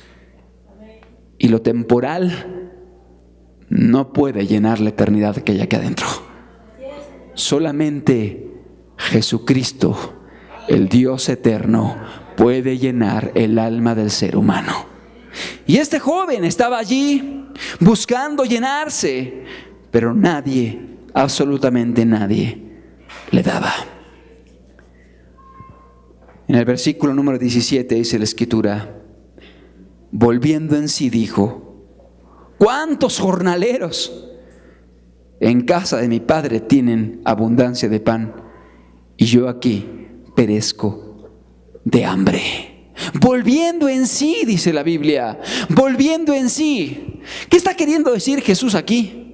Speaker 1: y lo temporal no puede llenar la eternidad que hay aquí adentro. Solamente Jesucristo, el Dios eterno, puede llenar el alma del ser humano. Y este joven estaba allí buscando llenarse, pero nadie, absolutamente nadie, le daba. En el versículo número 17 dice la Escritura: volviendo en sí dijo: ¿cuántos jornaleros en casa de mi padre tienen abundancia de pan, y yo aquí perezco de hambre? Volviendo en sí, dice la Biblia, volviendo en sí. ¿Qué está queriendo decir Jesús aquí?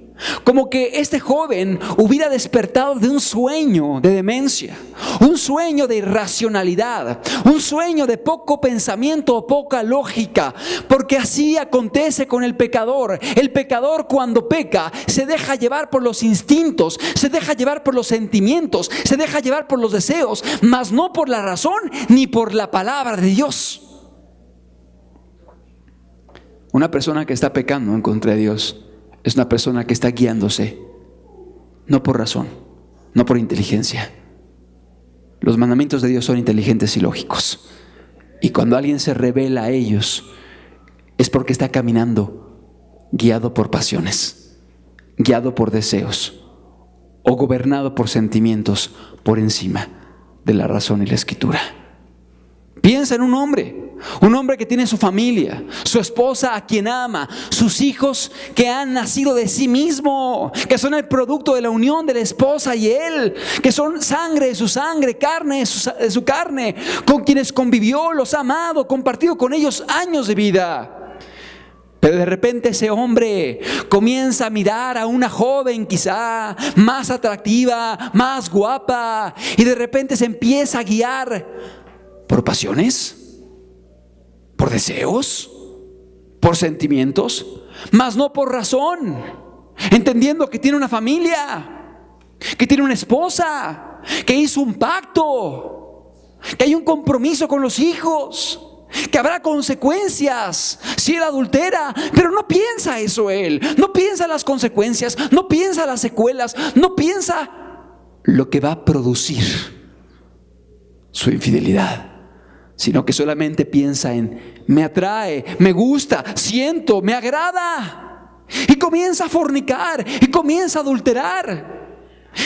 Speaker 1: Como que este joven hubiera despertado de un sueño de demencia, un sueño de irracionalidad, un sueño de poco pensamiento o poca lógica. Porque así acontece con el pecador. El pecador, cuando peca, se deja llevar por los instintos, se deja llevar por los sentimientos, se deja llevar por los deseos, mas no por la razón ni por la palabra de Dios. Una persona que está pecando en contra de Dios es una persona que está guiándose no por razón, no por inteligencia. Los mandamientos de Dios son inteligentes y lógicos. Y cuando alguien se revela a ellos, es porque está caminando guiado por pasiones, guiado por deseos, o gobernado por sentimientos por encima de la razón y la Escritura. Piensa en un hombre que tiene su familia, su esposa a quien ama, sus hijos que han nacido de sí mismo, que son el producto de la unión de la esposa y él, que son sangre de su sangre, carne de su carne, con quienes convivió, los ha amado, compartido con ellos años de vida. Pero de repente ese hombre comienza a mirar a una joven quizá más atractiva, más guapa, y de repente se empieza a guiar por pasiones, por deseos, por sentimientos, mas no por razón, entendiendo que tiene una familia, que tiene una esposa, que hizo un pacto, que hay un compromiso con los hijos, que habrá consecuencias si él adultera. Pero no piensa eso él, no piensa las consecuencias, no piensa las secuelas, no piensa lo que va a producir su infidelidad, sino que solamente piensa en: me atrae, me gusta, siento, me agrada. Y comienza a fornicar y comienza a adulterar.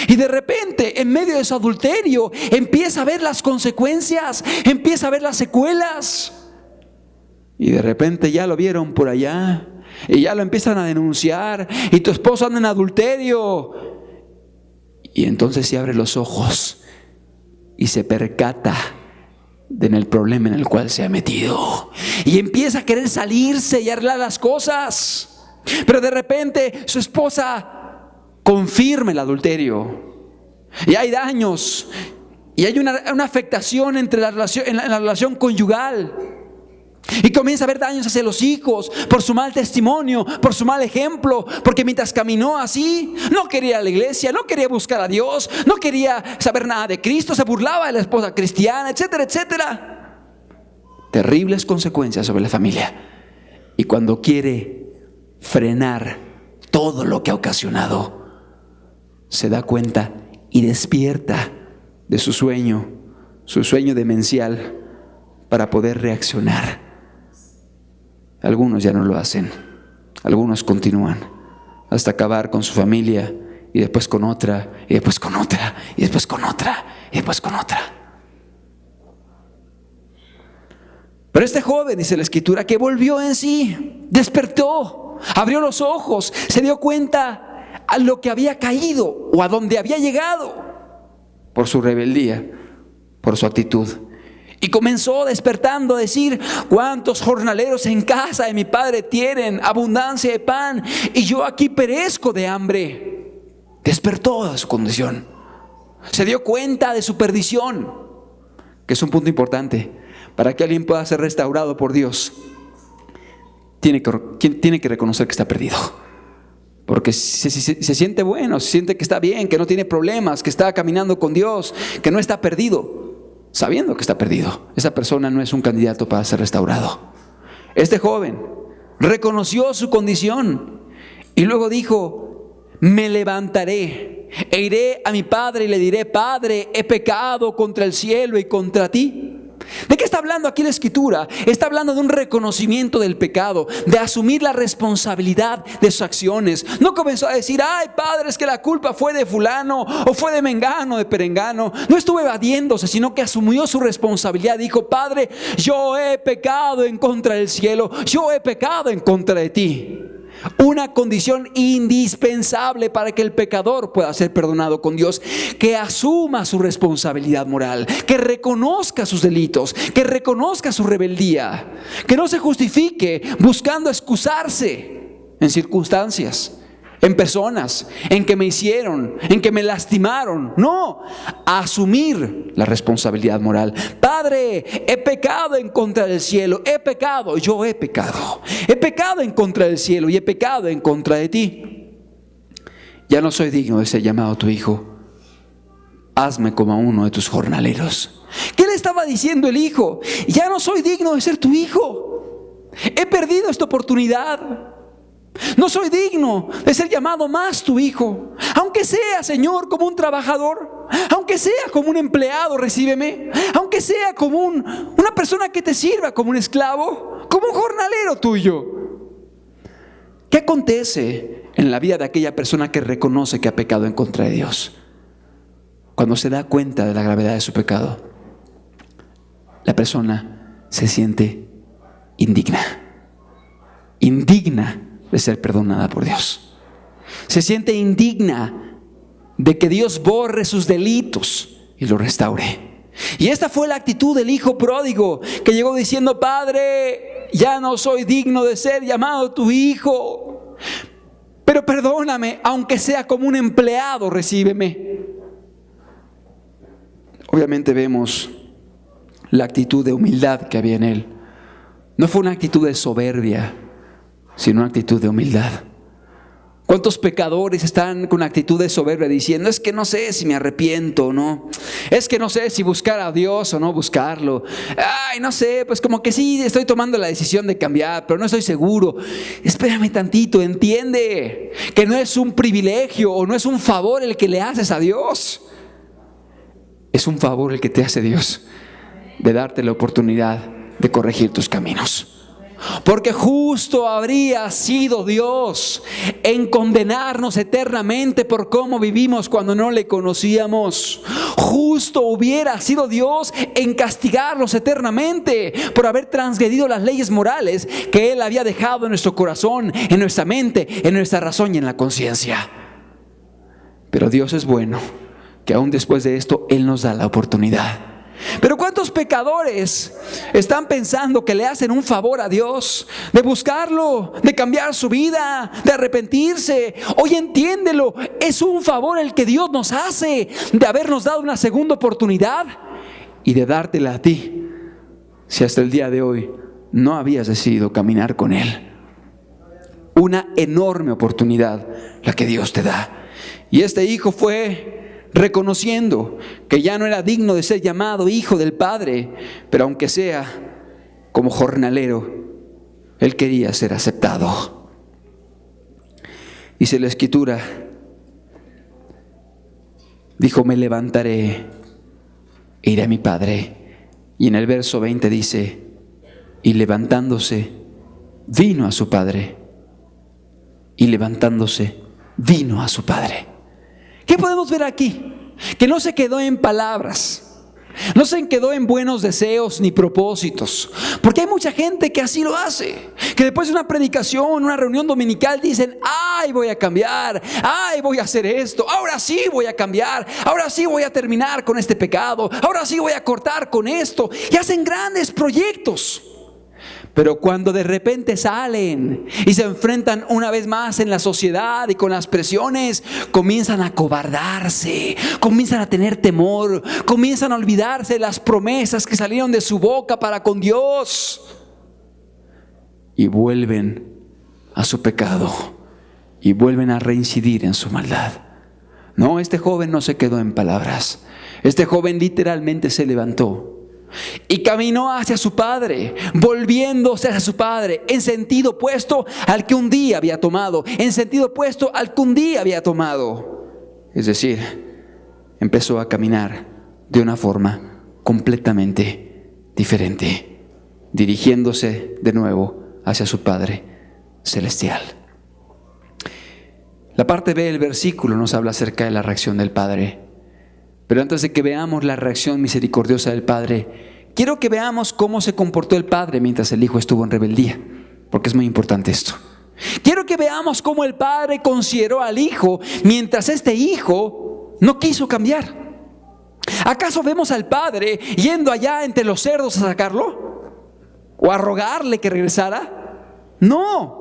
Speaker 1: Y de repente, en medio de su adulterio, empieza a ver las consecuencias, empieza a ver las secuelas. Y de repente ya lo vieron por allá y ya lo empiezan a denunciar, y tu esposo anda en adulterio. Y entonces se abre los ojos y se percata en el problema en el cual se ha metido, y empieza a querer salirse y arreglar las cosas. Pero de repente su esposa confirma el adulterio, y hay daños, y hay una afectación entre la relación, en la relación conyugal. Y comienza a haber daños hacia los hijos por su mal testimonio, por su mal ejemplo, porque mientras caminó así, no quería ir a la iglesia, no quería buscar a Dios, no quería saber nada de Cristo, se burlaba de la esposa cristiana, etcétera, etcétera. Terribles consecuencias sobre la familia. Y cuando quiere frenar todo lo que ha ocasionado, se da cuenta y despierta de su sueño demencial para poder reaccionar. Algunos ya no lo hacen, algunos continúan hasta acabar con su familia y después con otra, y después con otra, y después con otra, y después con otra. Pero este joven, dice la Escritura, que volvió en sí, despertó, abrió los ojos, se dio cuenta a lo que había caído o a donde había llegado por su rebeldía, por su actitud. Y comenzó despertando a decir: ¿cuántos jornaleros en casa de mi padre tienen abundancia de pan y yo aquí perezco de hambre? Despertó de su condición, se dio cuenta de su perdición, que es un punto importante. Para que alguien pueda ser restaurado por Dios, tiene que reconocer que está perdido. Porque se siente bueno, se siente que está bien, que no tiene problemas, que está caminando con Dios, que no está perdido. Sabiendo que está perdido, esa persona no es un candidato para ser restaurado. Este joven reconoció su condición y luego dijo: me levantaré e iré a mi padre y le diré: Padre, he pecado contra el cielo y contra ti. ¿De qué está hablando aquí la Escritura? Está hablando de un reconocimiento del pecado, de asumir la responsabilidad de sus acciones. No comenzó a decir: ay, padre, es que la culpa fue de fulano o fue de mengano, de perengano. No estuvo evadiéndose, sino que asumió su responsabilidad. Dijo: Padre, yo he pecado en contra del cielo, yo he pecado en contra de ti. Una condición indispensable para que el pecador pueda ser perdonado con Dios: que asuma su responsabilidad moral, que reconozca sus delitos, que reconozca su rebeldía, que no se justifique buscando excusarse en circunstancias, en personas, en que me hicieron, en que me lastimaron. No, asumir la responsabilidad moral. Padre, he pecado en contra del cielo, he pecado en contra del cielo y he pecado en contra de ti. Ya no soy digno de ser llamado tu hijo, hazme como a uno de tus jornaleros. ¿Qué le estaba diciendo el hijo? Ya no soy digno de ser tu hijo, he perdido esta oportunidad. No soy digno de ser llamado más tu hijo. Aunque sea, Señor, como un trabajador, aunque sea como un empleado, recíbeme. Aunque sea como una persona que te sirva, como un esclavo, como un jornalero tuyo. ¿Qué acontece en la vida de aquella persona que reconoce que ha pecado en contra de Dios? Cuando se da cuenta de la gravedad de su pecado, la persona se siente indigna de ser perdonada por Dios. Se siente indigna de que Dios borre sus delitos y lo restaure. Y esta fue la actitud del hijo pródigo, que llegó diciendo: Padre, ya no soy digno de ser llamado tu hijo, pero perdóname, aunque sea como un empleado, recíbeme. Obviamente vemos la actitud de humildad que había en él. No fue una actitud de soberbia, sino una actitud de humildad. ¿Cuántos pecadores están con actitud de soberbia diciendo: es que no sé si me arrepiento o no, es que no sé si buscar a Dios o no buscarlo, ay, no sé, pues como que sí estoy tomando la decisión de cambiar, pero no estoy seguro? Espérame tantito, entiende que no es un privilegio o no es un favor el que le haces a Dios, es un favor el que te hace Dios de darte la oportunidad de corregir tus caminos. Porque justo habría sido Dios en condenarnos eternamente por cómo vivimos cuando no le conocíamos. Justo hubiera sido Dios en castigarnos eternamente por haber transgredido las leyes morales que Él había dejado en nuestro corazón, en nuestra mente, en nuestra razón y en la conciencia. Pero Dios es bueno, que aún después de esto Él nos da la oportunidad. Pero ¿cuántos pecadores están pensando que le hacen un favor a Dios, de buscarlo, de cambiar su vida, de arrepentirse? Hoy entiéndelo, es un favor el que Dios nos hace, de habernos dado una segunda oportunidad y de dártela a ti, si hasta el día de hoy no habías decidido caminar con Él. Una enorme oportunidad la que Dios te da. Y este hijo fue reconociendo que ya no era digno de ser llamado hijo del Padre, pero aunque sea como jornalero, él quería ser aceptado. Dice la Escritura, dijo: me levantaré e iré a mi padre. Y en el verso 20 dice: y levantándose, vino a su padre. Y levantándose, vino a su padre. ¿Qué podemos ver aquí? Que no se quedó en palabras, no se quedó en buenos deseos ni propósitos, porque hay mucha gente que así lo hace, que después de una predicación, una reunión dominical dicen: ay, voy a cambiar, ay, voy a hacer esto, ahora sí voy a cambiar, ahora sí voy a terminar con este pecado, ahora sí voy a cortar con esto, y hacen grandes proyectos. Pero cuando de repente salen y se enfrentan una vez más en la sociedad y con las presiones, comienzan a acobardarse, comienzan a tener temor, comienzan a olvidarse de las promesas que salieron de su boca para con Dios, y vuelven a su pecado y vuelven a reincidir en su maldad. No, este joven no se quedó en palabras. Este joven literalmente se levantó y caminó hacia su padre, volviéndose hacia su padre en sentido opuesto al que un día había tomado, en sentido opuesto al que un día había tomado. Es decir, empezó a caminar de una forma completamente diferente, dirigiéndose de nuevo hacia su Padre celestial. La parte B del versículo nos habla acerca de la reacción del Padre. Pero antes de que veamos la reacción misericordiosa del Padre, quiero que veamos cómo se comportó el Padre mientras el Hijo estuvo en rebeldía, porque es muy importante esto. Quiero que veamos cómo el Padre consideró al Hijo mientras este Hijo no quiso cambiar. ¿Acaso vemos al Padre yendo allá entre los cerdos a sacarlo? ¿O a rogarle que regresara? No.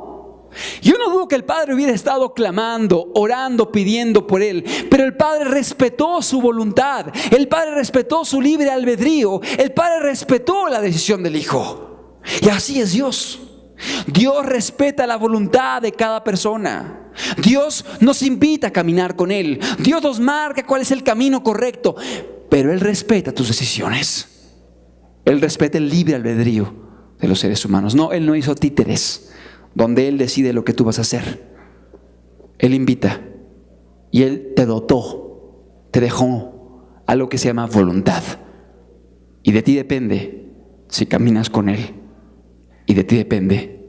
Speaker 1: Yo no dudo que el Padre hubiera estado clamando, orando, pidiendo por él, pero el Padre respetó su voluntad, el Padre respetó su libre albedrío, el Padre respetó la decisión del Hijo. Y así es Dios. Dios respeta la voluntad de cada persona. Dios nos invita a caminar con Él. Dios nos marca cuál es el camino correcto, pero Él respeta tus decisiones. Él respeta el libre albedrío de los seres humanos. No, Él no hizo títeres donde Él decide lo que tú vas a hacer. Él invita y Él te dotó, te dejó a lo que se llama voluntad. Y de ti depende si caminas con Él, y de ti depende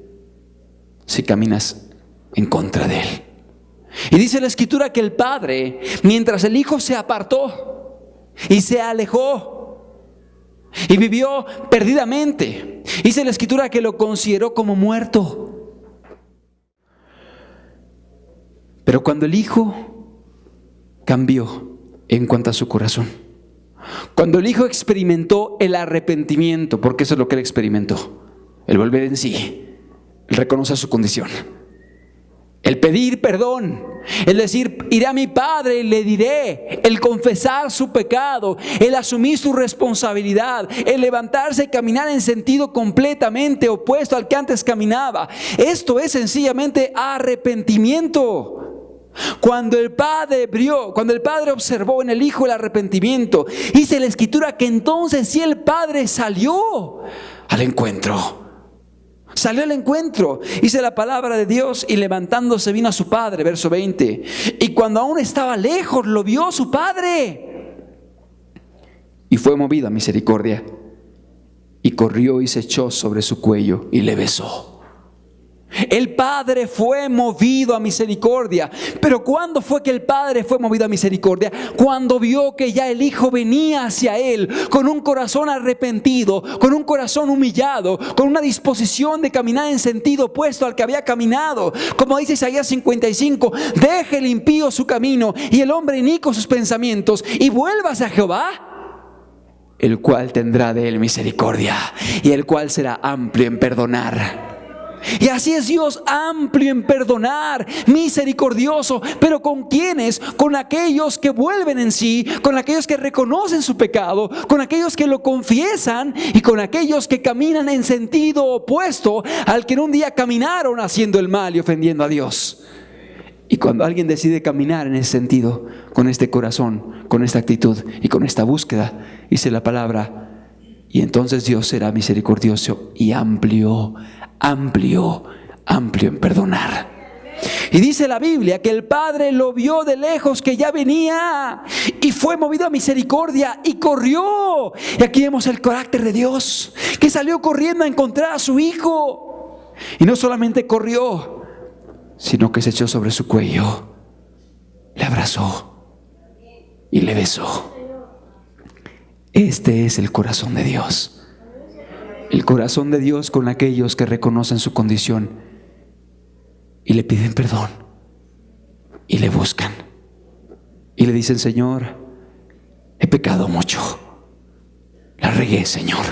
Speaker 1: si caminas en contra de Él. Y dice la Escritura que el Padre, mientras el Hijo se apartó y se alejó y vivió perdidamente, dice la Escritura que lo consideró como muerto. Pero cuando el Hijo cambió en cuanto a su corazón, cuando el Hijo experimentó el arrepentimiento, porque eso es lo que Él experimentó, el volver en sí, el reconocer su condición, el pedir perdón, el decir: iré a mi Padre y le diré, el confesar su pecado, el asumir su responsabilidad, el levantarse y caminar en sentido completamente opuesto al que antes caminaba. Esto es sencillamente arrepentimiento. Cuando el Padre observó en el Hijo el arrepentimiento, dice la Escritura que entonces sí el Padre salió al encuentro. Salió al encuentro, dice la palabra de Dios, y levantándose vino a su Padre, verso 20. Y cuando aún estaba lejos, lo vio su Padre. Y fue movido a misericordia. Y corrió y se echó sobre su cuello y le besó. El Padre fue movido a misericordia. Pero ¿cuándo fue que el Padre fue movido a misericordia? Cuando vio que ya el Hijo venía hacia Él con un corazón arrepentido, con un corazón humillado, con una disposición de caminar en sentido opuesto al que había caminado. Como dice Isaías 55: deje el impío su camino y el hombre inicuo sus pensamientos, y vuélvase a Jehová, el cual tendrá de él misericordia y el cual será amplio en perdonar. Y así es Dios, amplio en perdonar, misericordioso. ¿Pero con quiénes? Con aquellos que vuelven en sí, con aquellos que reconocen su pecado, con aquellos que lo confiesan y con aquellos que caminan en sentido opuesto al que en un día caminaron haciendo el mal y ofendiendo a Dios. Y cuando alguien decide caminar en ese sentido, con este corazón, con esta actitud y con esta búsqueda, dice la palabra, y entonces Dios será misericordioso y amplio en perdonar. Y dice la Biblia que el Padre lo vio de lejos, que ya venía, y fue movido a misericordia y corrió. Y aquí vemos el carácter de Dios, que salió corriendo a encontrar a su hijo. Y no solamente corrió, sino que se echó sobre su cuello, le abrazó y le besó. Este es el corazón de Dios. El corazón de Dios con aquellos que reconocen su condición y le piden perdón y le buscan y le dicen: Señor, he pecado mucho, la regué, Señor,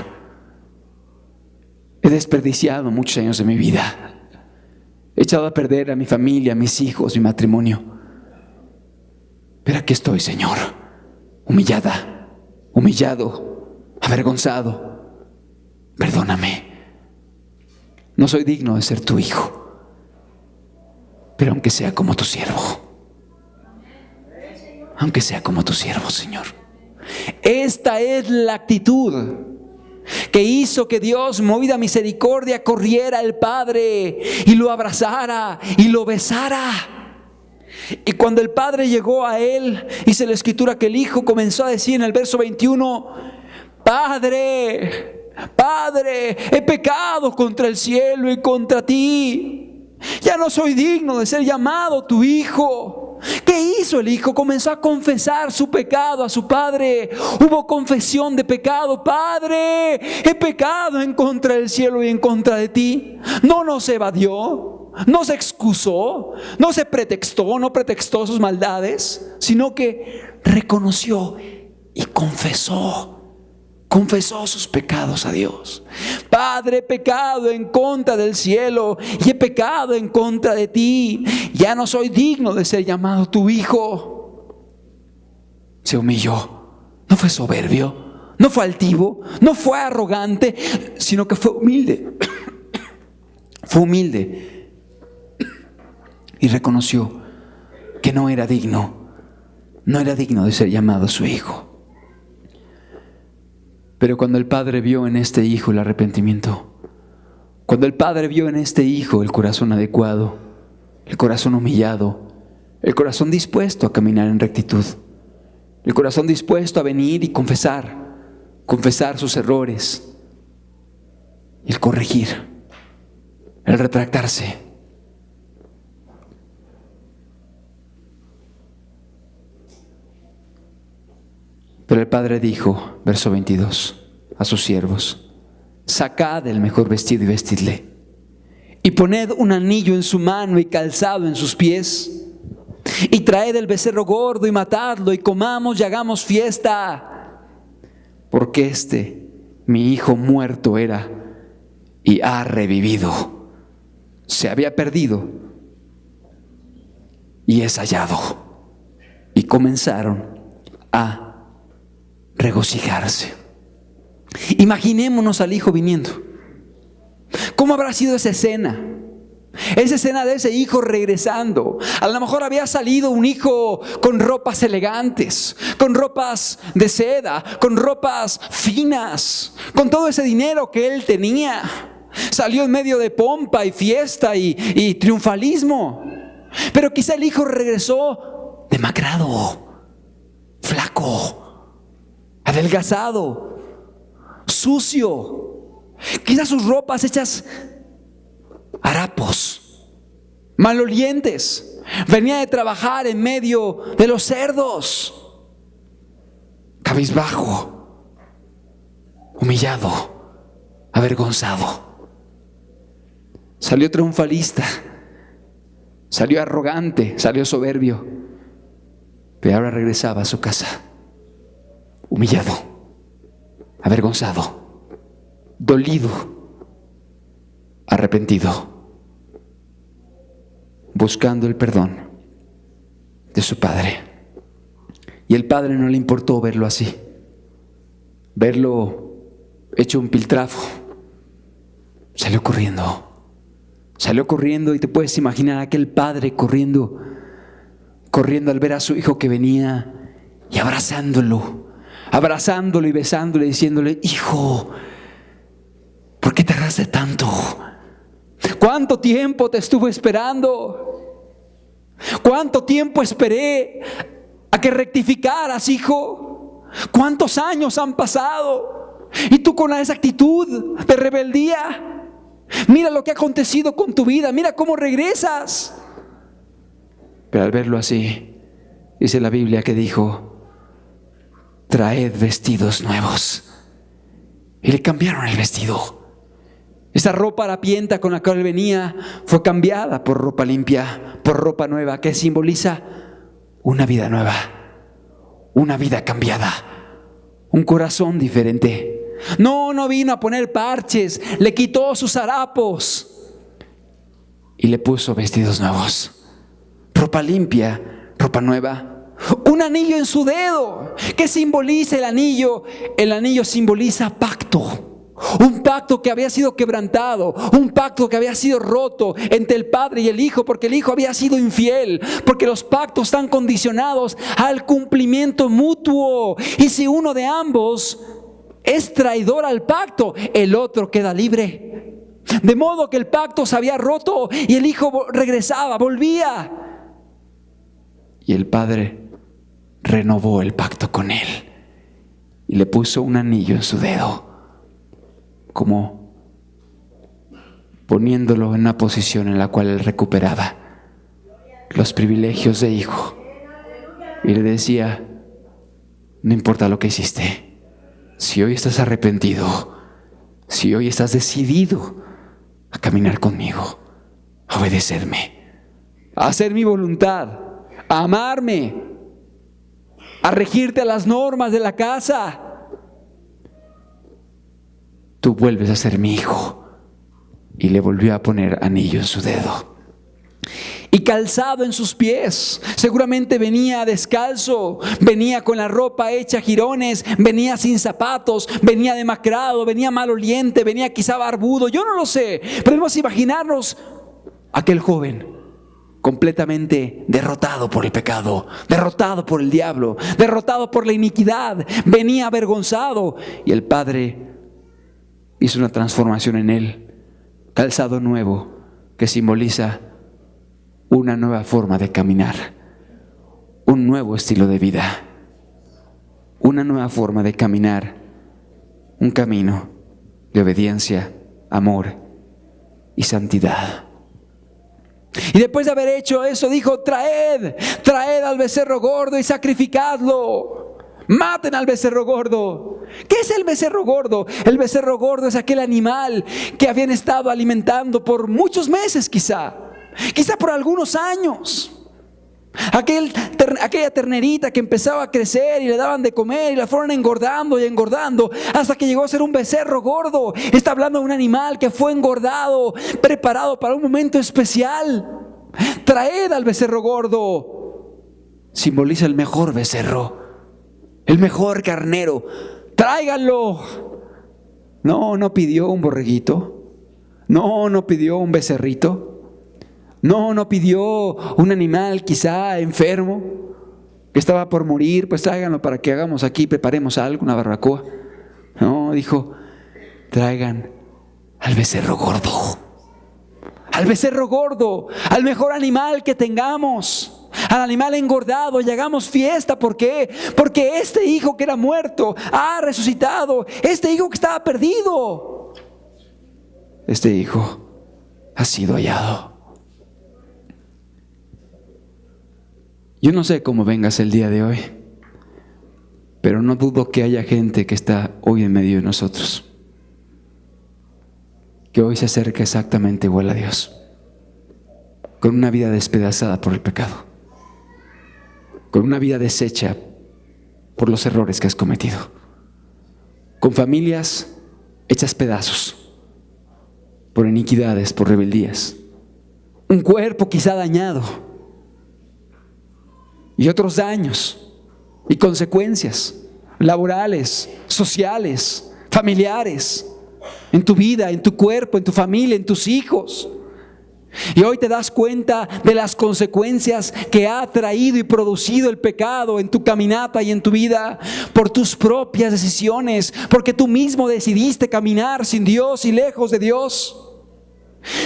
Speaker 1: he desperdiciado muchos años de mi vida, he echado a perder a mi familia, a mis hijos, mi matrimonio, pero aquí estoy, Señor, humillada, humillado, avergonzado. Perdóname, no soy digno de ser tu hijo, pero aunque sea como tu siervo, aunque sea como tu siervo, Señor. Esta es la actitud que hizo que Dios, movida a misericordia, corriera al Padre y lo abrazara y lo besara. Y cuando el Padre llegó a él, dice la Escritura que el Hijo comenzó a decir en el verso 21: Padre, Padre, he pecado contra el cielo y contra ti. Ya no soy digno de ser llamado tu hijo. ¿Qué hizo el hijo? Comenzó a confesar su pecado a su padre. Hubo confesión de pecado. Padre, he pecado en contra del cielo y en contra de ti. No se evadió, no se excusó, no se pretextó, no pretextó sus maldades, sino que reconoció y confesó sus pecados a Dios. Padre, he pecado en contra del cielo y he pecado en contra de ti. Ya no soy digno de ser llamado tu hijo. Se humilló. No fue soberbio, no fue altivo, no fue arrogante, sino que fue humilde. Fue humilde y reconoció que no era digno de ser llamado su hijo. Pero cuando el Padre vio en este hijo el arrepentimiento, cuando el Padre vio en este hijo el corazón adecuado, el corazón humillado, el corazón dispuesto a caminar en rectitud, el corazón dispuesto a venir y confesar sus errores, el corregir, el retractarse. Pero el Padre dijo, verso 22, a sus siervos: sacad el mejor vestido y vestidle, y poned un anillo en su mano y calzado en sus pies, y traed el becerro gordo y matadlo, y comamos y hagamos fiesta, porque mi hijo muerto era y ha revivido, se había perdido y es hallado. Y comenzaron a regocijarse. Imaginémonos al hijo viniendo. ¿Cómo habrá sido esa escena? Esa escena de ese hijo regresando. A lo mejor había salido un hijo con ropas elegantes, con ropas de seda, con ropas finas, con todo ese dinero que él tenía. Salió en medio de pompa y fiesta y triunfalismo. Pero quizá el hijo regresó demacrado, flaco, adelgazado, sucio, quizás sus ropas hechas harapos, malolientes. Venía de trabajar en medio de los cerdos, cabizbajo, humillado, avergonzado. Salió triunfalista, salió arrogante, salió soberbio, pero ahora regresaba a su casa humillado, avergonzado, dolido, arrepentido. buscando el perdón de su padre. Y el padre no le importó verlo así, verlo hecho un piltrafo. Salió corriendo y te puedes imaginar a aquel padre corriendo al ver a su hijo que venía y abrazándolo y besándole, diciéndole: hijo, ¿por qué tardaste tanto? ¿Cuánto tiempo te estuve esperando? ¿Cuánto tiempo esperé a que rectificaras, hijo? ¿Cuántos años han pasado? Y tú con esa actitud de rebeldía, mira lo que ha acontecido con tu vida, mira cómo regresas. Pero al verlo así, dice la Biblia que dijo: traed vestidos nuevos. Y le cambiaron el vestido. Esa ropa harapienta con la cual venía fue cambiada por ropa limpia, por ropa nueva, que simboliza una vida nueva, una vida cambiada, un corazón diferente. No vino a poner parches, le quitó sus harapos y le puso vestidos nuevos, ropa limpia, ropa nueva. Un anillo en su dedo. ¿Qué simboliza el anillo? El anillo simboliza pacto. Un pacto que había sido quebrantado, un pacto que había sido roto entre el padre y el hijo, porque el hijo había sido infiel, porque los pactos están condicionados al cumplimiento mutuo. Y si uno de ambos es traidor al pacto, el otro queda libre. De modo que el pacto se había roto y el hijo regresaba, volvía. Y el padre renovó el pacto con él y le puso un anillo en su dedo, como poniéndolo en una posición en la cual él recuperaba los privilegios de hijo. Y le decía: no importa lo que hiciste, si hoy estás arrepentido, si hoy estás decidido a caminar conmigo, a obedecerme, a hacer mi voluntad, a amarme, a regirte a las normas de la casa, tú vuelves a ser mi hijo. Y le volvió a poner anillo en su dedo y calzado en sus pies. Seguramente venía descalzo, venía con la ropa hecha jirones, venía sin zapatos, venía demacrado, venía maloliente, venía quizá barbudo, yo no lo sé. Podemos imaginarnos aquel joven completamente derrotado por el pecado, derrotado por el diablo, derrotado por la iniquidad, venía avergonzado, y el Padre hizo una transformación en él, calzado nuevo que simboliza una nueva forma de caminar, un nuevo estilo de vida, una nueva forma de caminar, un camino de obediencia, amor y santidad. Y después de haber hecho eso, dijo: traed al becerro gordo y sacrificadlo. Maten al becerro gordo. ¿Qué es el becerro gordo? El becerro gordo es aquel animal que habían estado alimentando por muchos meses, quizá por algunos años. Aquella ternerita que empezaba a crecer y le daban de comer y la fueron engordando y engordando hasta que llegó a ser un becerro gordo. Está hablando de un animal que fue engordado, preparado para un momento especial. Traed al becerro gordo. Simboliza el mejor becerro, el mejor carnero. Tráiganlo. No pidió un borreguito. No pidió un becerrito. No pidió un animal quizá enfermo que estaba por morir. Pues tráiganlo para que hagamos aquí, preparemos algo, una barbacoa. No, dijo: traigan al becerro gordo. Al becerro gordo, al mejor animal que tengamos, al animal engordado, y hagamos fiesta. ¿Por qué? Porque este hijo que era muerto ha resucitado. Este hijo que estaba perdido, este hijo ha sido hallado. Yo no sé cómo vengas el día de hoy, pero no dudo que haya gente que está hoy en medio de nosotros, que hoy se acerca exactamente igual a Dios, con una vida despedazada por el pecado, con una vida deshecha por los errores que has cometido, con familias hechas pedazos por iniquidades, por rebeldías, un cuerpo quizá dañado y otros daños y consecuencias laborales, sociales, familiares, en tu vida, en tu cuerpo, en tu familia, en tus hijos. Y hoy te das cuenta de las consecuencias que ha traído y producido el pecado en tu caminata y en tu vida por tus propias decisiones, porque tú mismo decidiste caminar sin Dios y lejos de Dios.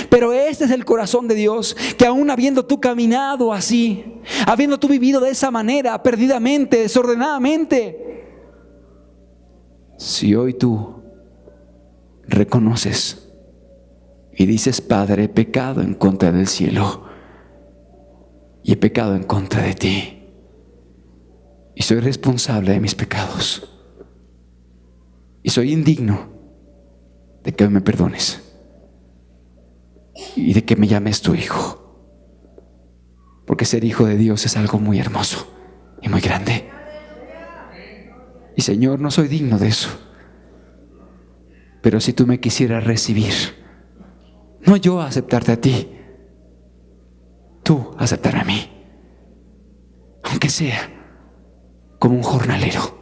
Speaker 1: Pero este es el corazón de Dios, que aún habiendo tú caminado así, habiendo tú vivido de esa manera, perdidamente, desordenadamente, si hoy tú reconoces y dices: Padre, he pecado en contra del cielo y he pecado en contra de ti y soy responsable de mis pecados y soy indigno de que me perdones y de que me llames tu hijo, porque ser hijo de Dios es algo muy hermoso y muy grande. Y Señor, no soy digno de eso, pero si tú me quisieras recibir, no yo aceptarte a ti, tú aceptarme a mí, aunque sea como un jornalero,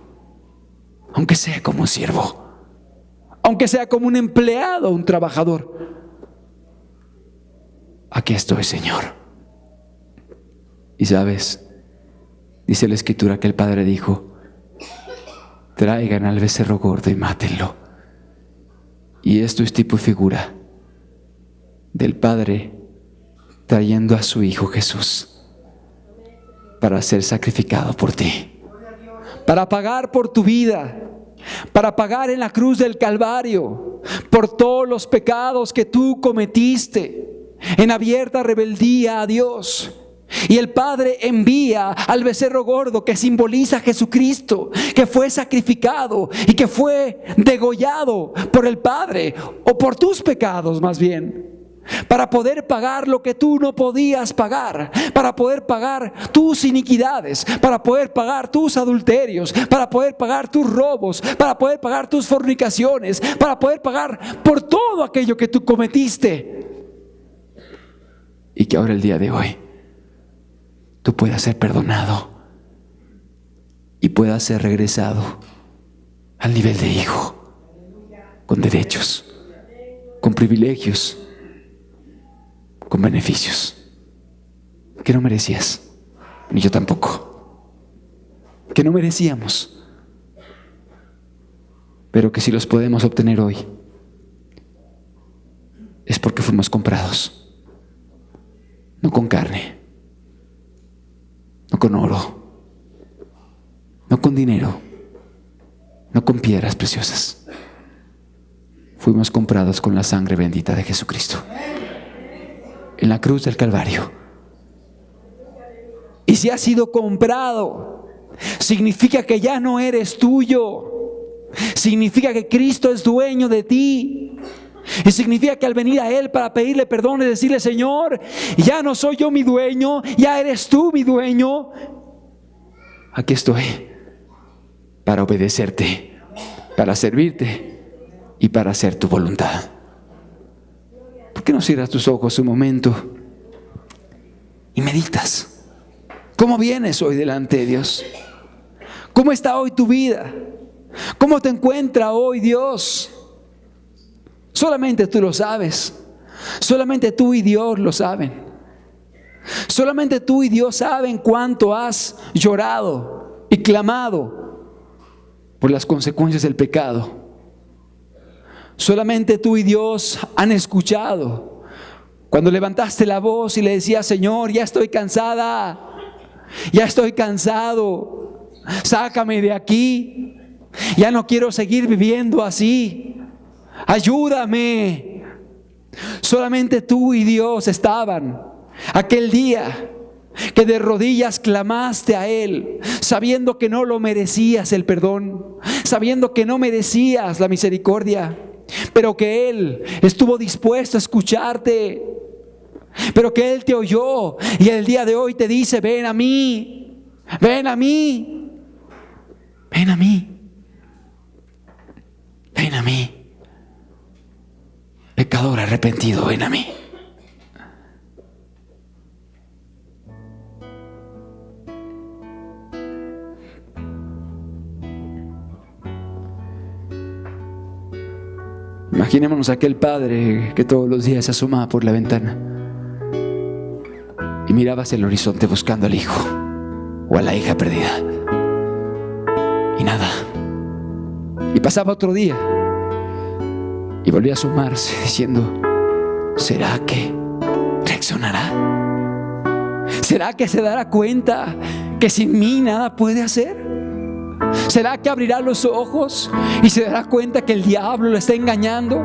Speaker 1: aunque sea como un siervo, aunque sea como un empleado, un trabajador. Aquí estoy, Señor. Y sabes, dice la Escritura que el Padre dijo: traigan al becerro gordo y mátenlo. Y esto es tipo y figura del Padre trayendo a su Hijo Jesús para ser sacrificado por ti, para pagar por tu vida, para pagar en la cruz del Calvario por todos los pecados que tú cometiste en abierta rebeldía a Dios. Y el Padre envía al becerro gordo, que simboliza a Jesucristo, que fue sacrificado y que fue degollado por el Padre, o por tus pecados más bien, para poder pagar lo que tú no podías pagar, para poder pagar tus iniquidades, para poder pagar tus adulterios, para poder pagar tus robos, para poder pagar tus fornicaciones, para poder pagar por todo aquello que tú cometiste. Y que ahora, el día de hoy, tú puedas ser perdonado y puedas ser regresado al nivel de hijo, con derechos, con privilegios, con beneficios que no merecías, ni yo tampoco, que no merecíamos, pero que si los podemos obtener hoy es porque fuimos comprados, no con carne, no con oro, no con dinero, no con piedras preciosas. Fuimos comprados con la sangre bendita de Jesucristo en la cruz del Calvario. Y si has sido comprado, significa que ya no eres tuyo. Significa que Cristo es dueño de ti. Y significa que al venir a Él para pedirle perdón y decirle: Señor, ya no soy yo mi dueño, ya eres tú mi dueño. Aquí estoy para obedecerte, para servirte y para hacer tu voluntad. ¿Por qué no cierras tus ojos un momento y meditas? ¿Cómo vienes hoy delante de Dios? ¿Cómo está hoy tu vida? ¿Cómo te encuentra hoy Dios? Solamente tú lo sabes. Solamente tú y Dios lo saben. Solamente tú y Dios saben cuánto has llorado y clamado por las consecuencias del pecado. Solamente tú y Dios han escuchado cuando levantaste la voz y le decías: Señor, ya estoy cansada, ya estoy cansado, sácame de aquí, ya no quiero seguir viviendo así. Ayúdame. Solamente tú y Dios estaban aquel día que de rodillas clamaste a Él, sabiendo que no lo merecías el perdón, sabiendo que no merecías la misericordia, pero que Él estuvo dispuesto a escucharte, pero que Él te oyó y el día de hoy te dice: ven a mí, ven a mí, ven a mí, ven a mí. Pecador arrepentido, ven a mí. Imaginémonos aquel padre que todos los días se asomaba por la ventana y miraba hacia el horizonte buscando al hijo o a la hija perdida. Y nada. Y pasaba otro día y volvía a asomarse diciendo: ¿será que reaccionará? ¿Será que se dará cuenta que sin mí nada puede hacer? ¿Será que abrirá los ojos y se dará cuenta que el diablo lo está engañando,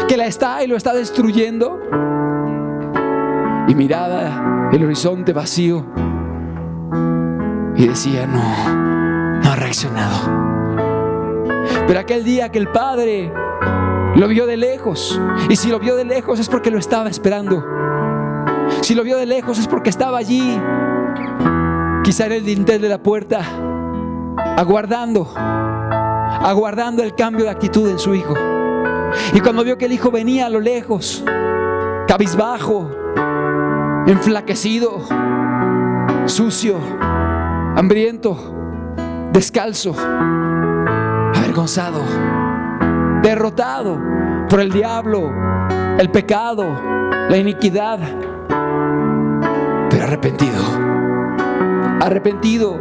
Speaker 1: que la está y lo está destruyendo? Y miraba el horizonte vacío y decía: no ha reaccionado. Pero aquel día que el padre lo vio de lejos, y si lo vio de lejos es porque lo estaba esperando. Si lo vio de lejos es porque estaba allí, quizá en el dintel de la puerta, aguardando el cambio de actitud en su hijo. Y cuando vio que el hijo venía a lo lejos, cabizbajo, enflaquecido, sucio, hambriento, descalzo, avergonzado, derrotado por el diablo, el pecado, la iniquidad, pero arrepentido,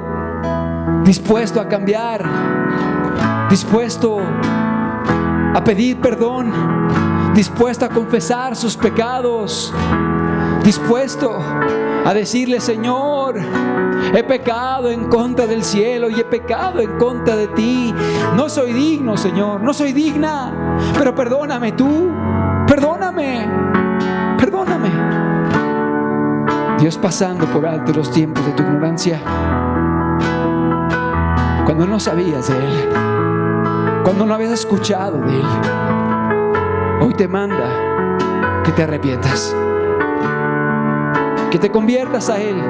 Speaker 1: dispuesto a cambiar, dispuesto a pedir perdón, dispuesto a confesar sus pecados, dispuesto a decirle: Señor, he pecado en contra del cielo y he pecado en contra de ti. No soy digno, Señor, no soy digna, pero perdóname tú, perdóname. Dios pasando por alto los tiempos de tu ignorancia, cuando no sabías de Él, cuando no habías escuchado de Él, hoy te manda que te arrepientas, que te conviertas a Él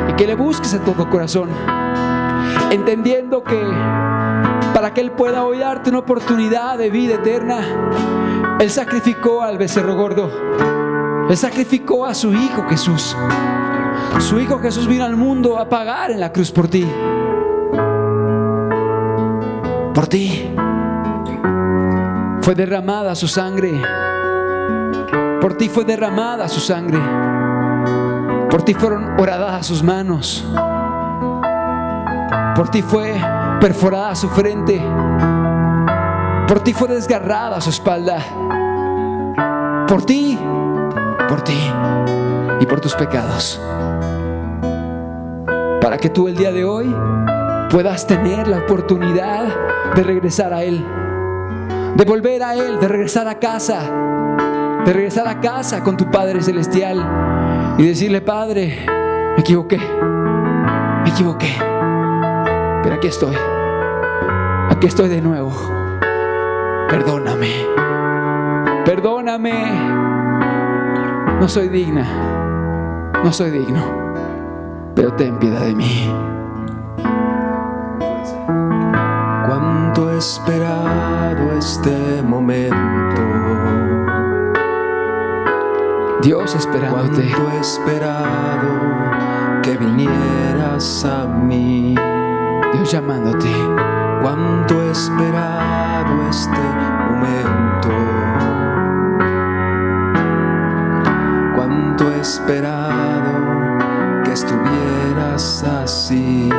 Speaker 1: y que le busques de todo corazón, entendiendo que para que Él pueda hoy darte una oportunidad de vida eterna, Él sacrificó al becerro gordo. Él sacrificó a su Hijo Jesús. Su Hijo Jesús vino al mundo a pagar en la cruz por ti. Por ti. Fue derramada su sangre. Por ti fue derramada su sangre. Por ti fueron horadadas sus manos. Por ti fue perforada su frente. Por ti fue desgarrada su espalda. Por ti y por tus pecados, para que tú el día de hoy puedas tener la oportunidad de regresar a Él, de volver a Él, de regresar a casa con tu Padre Celestial y decirle: Padre, me equivoqué, pero aquí estoy de nuevo, perdóname. No soy digno, pero ten piedad de mí.
Speaker 2: Cuánto he esperado este momento,
Speaker 1: Dios esperándote.
Speaker 2: Cuánto he esperado que vinieras a mí,
Speaker 1: Dios llamándote.
Speaker 2: Cuánto he esperado este momento, cuánto he esperado que estuvieras así.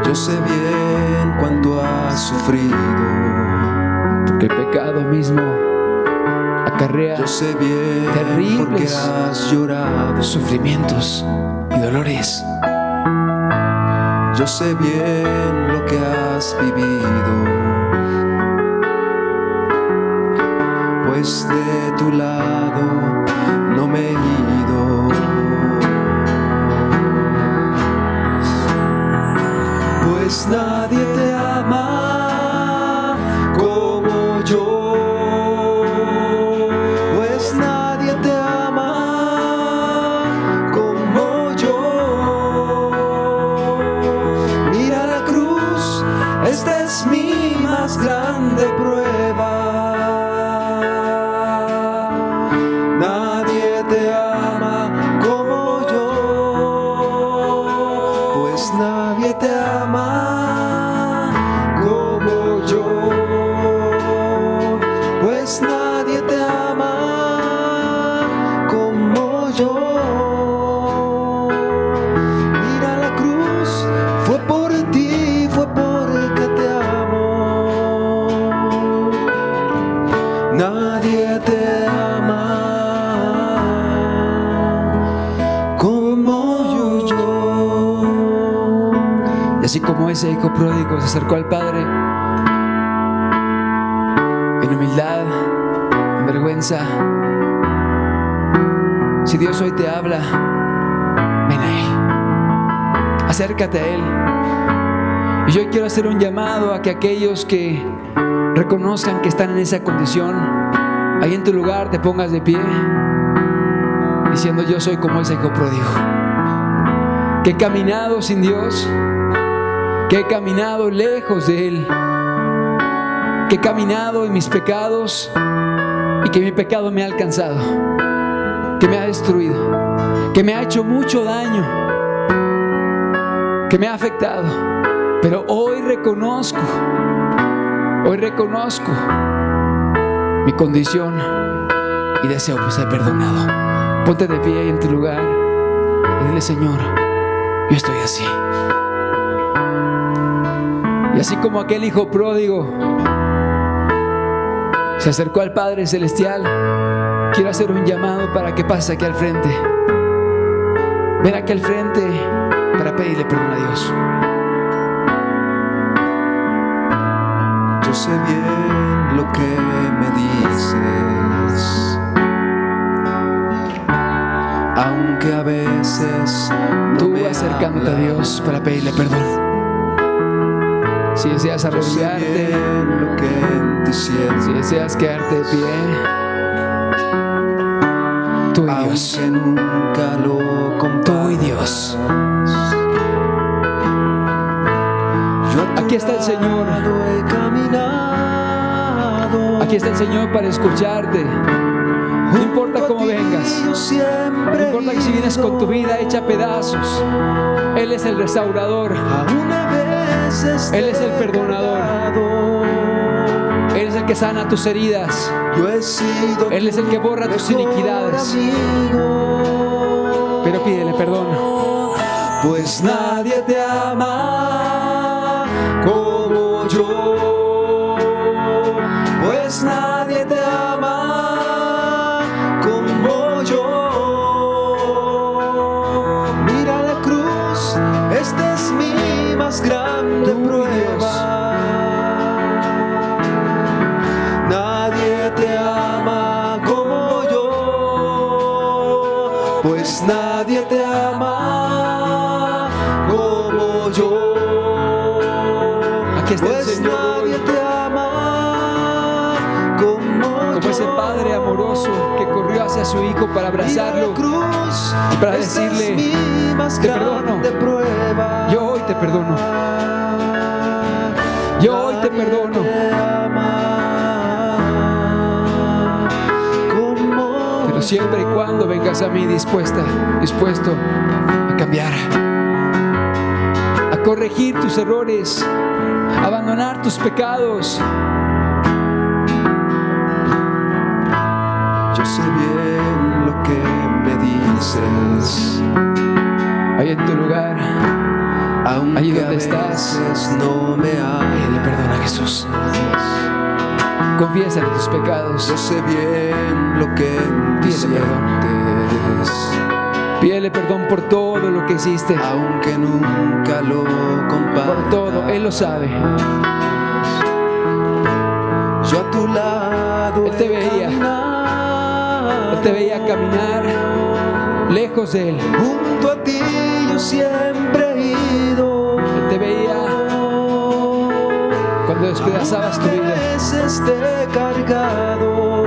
Speaker 2: Yo sé bien cuánto has sufrido,
Speaker 1: porque el pecado mismo acarrea
Speaker 2: yo sé bien
Speaker 1: terribles
Speaker 2: porque has llorado,
Speaker 1: sufrimientos y dolores.
Speaker 2: Yo sé bien lo que has vivido, pues de tu lado no me he ido. Pues nadie te ama como yo, pues nadie te ama como yo. Mira la cruz, esta es mi más grande prueba. Nadie te ama como yo, pues nadie te ama como
Speaker 1: Y así como ese hijo pródigo se acercó al Padre en humildad, en vergüenza, si Dios hoy te habla, ven a Él, acércate a Él. Y yo quiero hacer un llamado a que aquellos que reconozcan que están en esa condición, ahí en tu lugar te pongas de pie, diciendo: yo soy como ese hijo pródigo, que he caminado sin Dios, que he caminado lejos de Él, que he caminado en mis pecados y que mi pecado me ha alcanzado, que me ha destruido, que me ha hecho mucho daño, que me ha afectado. Pero hoy reconozco mi condición y deseo ser perdonado. Ponte de pie en tu lugar y dile: Señor, yo estoy así. Y así como aquel hijo pródigo se acercó al Padre Celestial, quiero hacer un llamado para que pases aquí al frente. Ven aquí al frente para pedirle perdón a Dios.
Speaker 2: Yo sé bien lo que me dices, aunque a veces no me
Speaker 1: acercándote a Dios para pedirle perdón. Si deseas arrodillarte,
Speaker 2: lo que en ti siento,
Speaker 1: si deseas quedarte de pie, tú y Dios,
Speaker 2: aunque nunca lo
Speaker 1: tú y Dios. Aquí está el Señor. Aquí está el Señor para escucharte. No importa cómo vengas, no importa que si vienes con tu vida hecha a pedazos, Él es el restaurador, Él es el perdonador, Él es el que sana tus heridas, Él es el que borra tus iniquidades. Pero pídele perdón,
Speaker 2: pues nadie te ama como yo, pues nadie te ama como yo. Mira la cruz, esta es mi más grande prueba. Nadie te ama como yo, pues nadie te ama como yo.
Speaker 1: aquí está el
Speaker 2: Pues
Speaker 1: Señor
Speaker 2: nadie
Speaker 1: hoy,
Speaker 2: te ama como yo.
Speaker 1: ese Padre amoroso que corrió hacia su Hijo para abrazarlo y para decirle: te perdono, yo hoy te perdono, yo hoy te perdono. Pero siempre y cuando vengas a mí dispuesto a cambiar, a corregir tus errores, a abandonar tus pecados.
Speaker 2: Yo sé bien lo que me dices,
Speaker 1: Ahí en tu lugar,
Speaker 2: aunque
Speaker 1: ahí donde
Speaker 2: a
Speaker 1: estás,
Speaker 2: veces no me
Speaker 1: pídele perdón a Jesús. Confiesa tus pecados.
Speaker 2: Yo sé bien lo que
Speaker 1: Pídele perdón.
Speaker 2: sientes,
Speaker 1: Pídele perdón por todo lo que hiciste,
Speaker 2: aunque nunca lo compartas.
Speaker 1: por todo. Él lo sabe.
Speaker 2: Yo a tu lado
Speaker 1: Él te veía. Él te veía caminar lejos de Él.
Speaker 2: junto a ti yo siempre he ido.
Speaker 1: Él te veía cuando despedazabas tu vida,
Speaker 2: Te he cargado.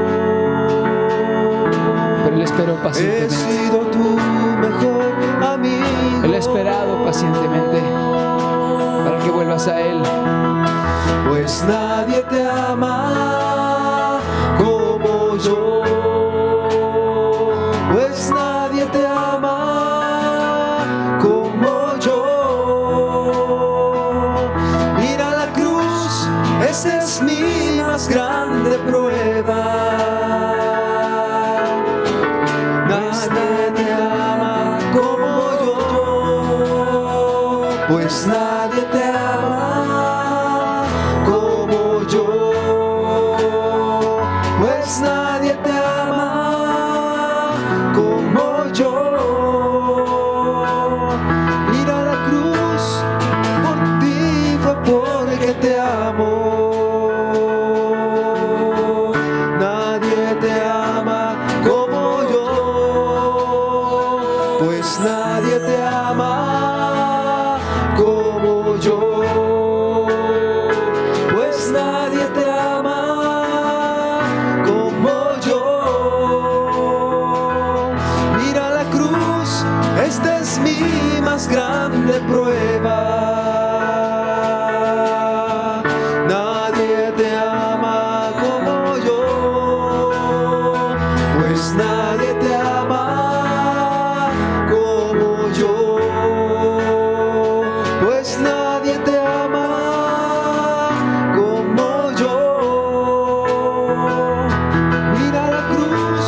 Speaker 1: pero Él esperó
Speaker 2: He
Speaker 1: pacientemente.
Speaker 2: sido tu mejor amigo.
Speaker 1: Él ha esperado pacientemente para que vuelvas a Él.
Speaker 2: Pues nadie te ama como yo, pues nadie te ama como yo. Mira la cruz, esa es mi más grande prueba. Nadie te ama como yo, pues nadie te ama como yo, pues nadie te ama como yo. Mira la cruz, por más grande prueba. Nadie te ama como yo, pues nadie te ama como yo, pues nadie te ama como yo. Mira la cruz,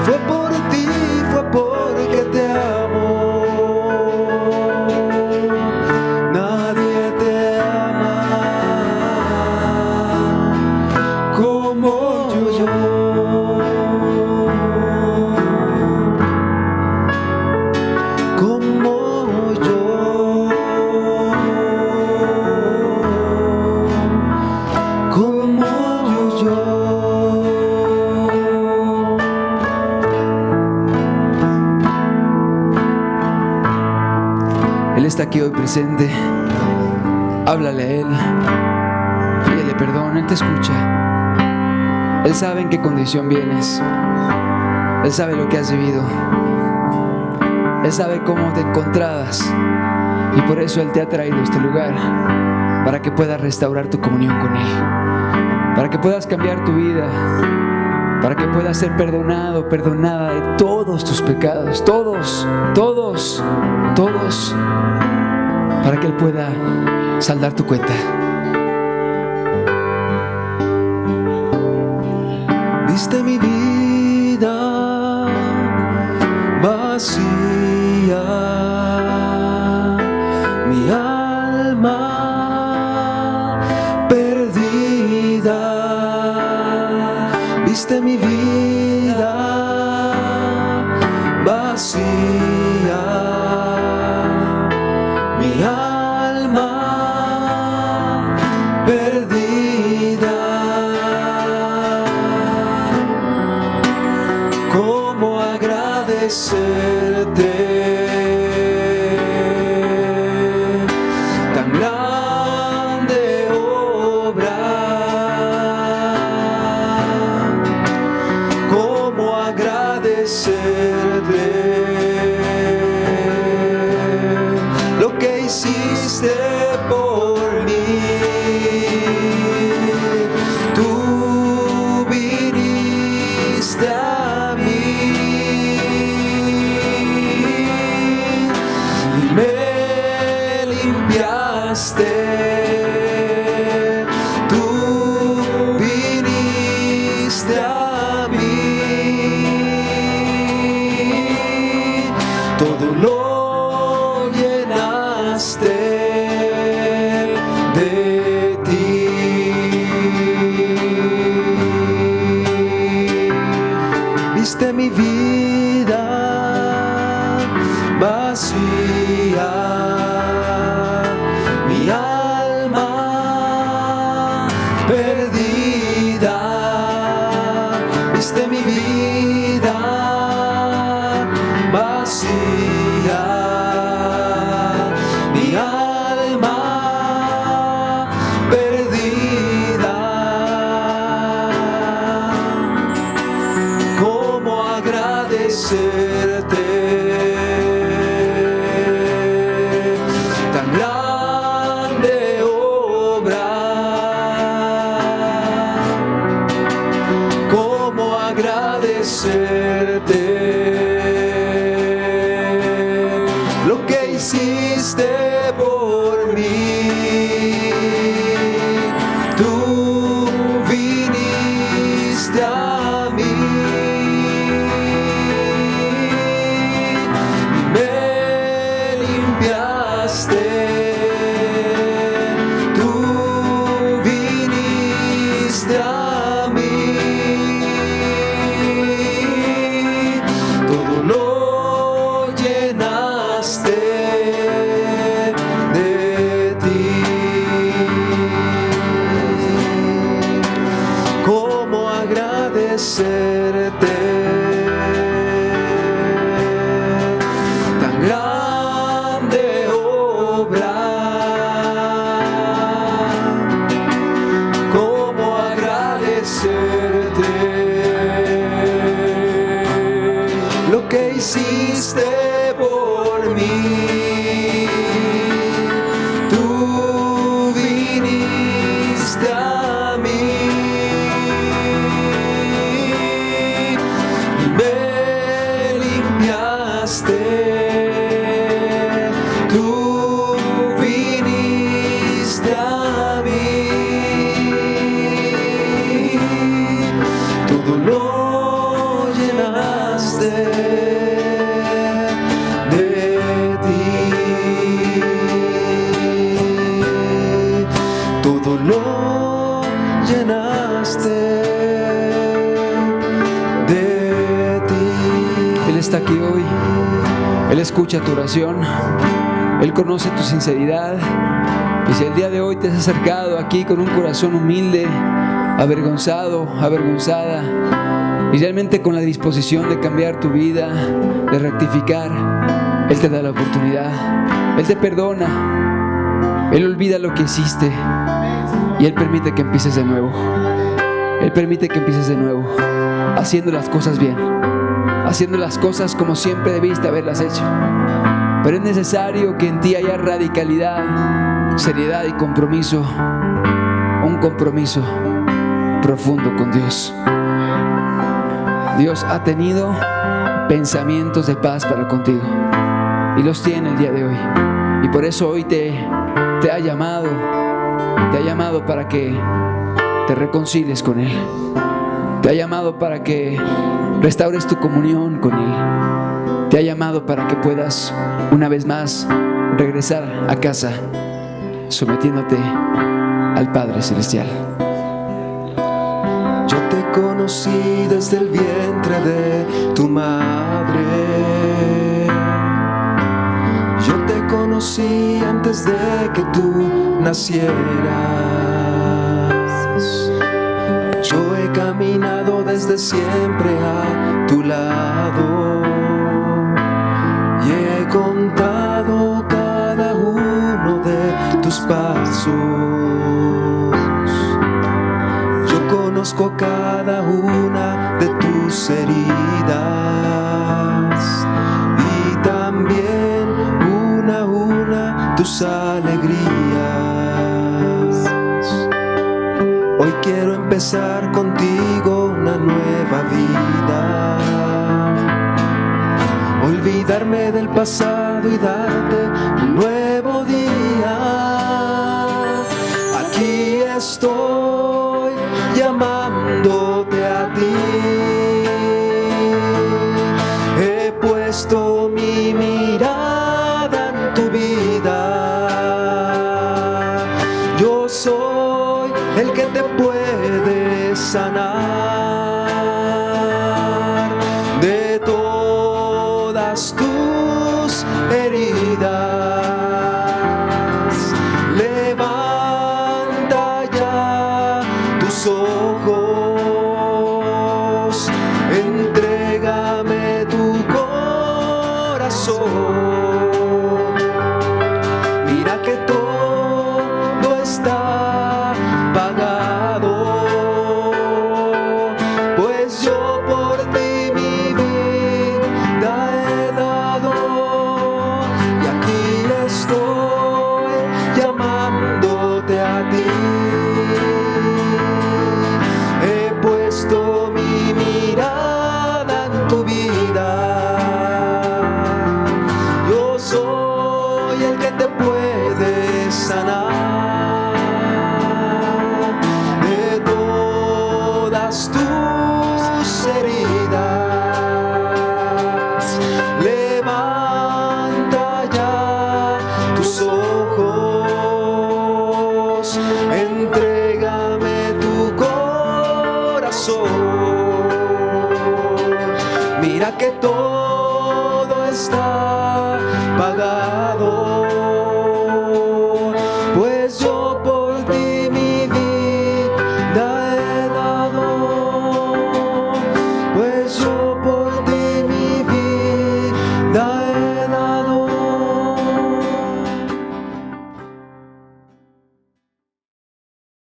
Speaker 2: fue por ti, fue porque te amo. Nadie te ama como yo. Como yo. Como yo.
Speaker 1: Él está aquí hoy presente. Háblale a Él. Pídele perdón. Él te escucha. Él sabe en qué condición vienes. Él sabe lo que has vivido. Él sabe cómo te encontrabas. Y por eso Él te ha traído a este lugar, para que puedas restaurar tu comunión con Él, para que puedas cambiar tu vida, para que puedas ser perdonado, perdonada de todos tus pecados, todos, para que Él pueda saldar tu cuenta.
Speaker 2: Viste mi vida vacía, mi alma perdida. Viste mi vida vacía, mi alma perdida. ¿Cómo agradecerte tan grande obra? ¿Cómo agradecerte lo que hiciste por mí? Tú viniste a mí y me limpiaste. Tú viniste a mí, todo lo llenaste de ti. Viste mi vida vacía, mi alma perdida. Viste mi vida vacía, mi alma perdida. ¿Cómo agradecerte tan grande obra? ¿Cómo agradecerte lo que hiciste por mí? Tú viniste a mí y me limpiaste. Tú viniste a mí, todo lo llenaste de ti. ¿Cómo agradecerte tan grande obra? todo lo llenaste de ti.
Speaker 1: Él está aquí hoy. Él escucha tu oración. Él conoce tu sinceridad. Y si el día de hoy te has acercado aquí con un corazón humilde, avergonzado, avergonzada, y realmente con la disposición de cambiar tu vida, de rectificar, Él te da la oportunidad. Él te perdona. Él olvida lo que hiciste y Él permite que empieces de nuevo. Él permite que empieces de nuevo, haciendo las cosas bien, haciendo las cosas como siempre debiste haberlas hecho. Pero es necesario que en ti haya radicalidad, seriedad y compromiso, un compromiso profundo con Dios. Dios ha tenido pensamientos de paz para contigo y los tiene el día de hoy, y por eso hoy te ha llamado para que te reconcilies con Él, te ha llamado para que restaures tu comunión con Él, te ha llamado para que puedas una vez más regresar a casa sometiéndote al Padre Celestial.
Speaker 2: Yo te conocí desde el vientre de tu madre. Yo te conocí antes de que tú nacieras. Yo he caminado desde siempre a tu lado y he contado cada uno de tus pasos. Conozco cada una de tus heridas y también una a una tus alegrías. Hoy quiero empezar contigo una nueva vida, olvidarme del pasado y darte un nuevo día. Aquí estoy llamándote a ti. He puesto mi mirada en tu vida. Yo soy el que te puede sanar de todas tus heridas. Levanta ya tus ojos, entrégame tu corazón. Mira que todo está pagado, pues yo por ti mi vida he dado. Y aquí estoy llamándote a ti. He puesto mi mirada en tu vida. Yo soy el que te puede sanar de todas tus heridas. Levanta ya tus ojos, entrégame tu corazón. Mira que todo está pagado,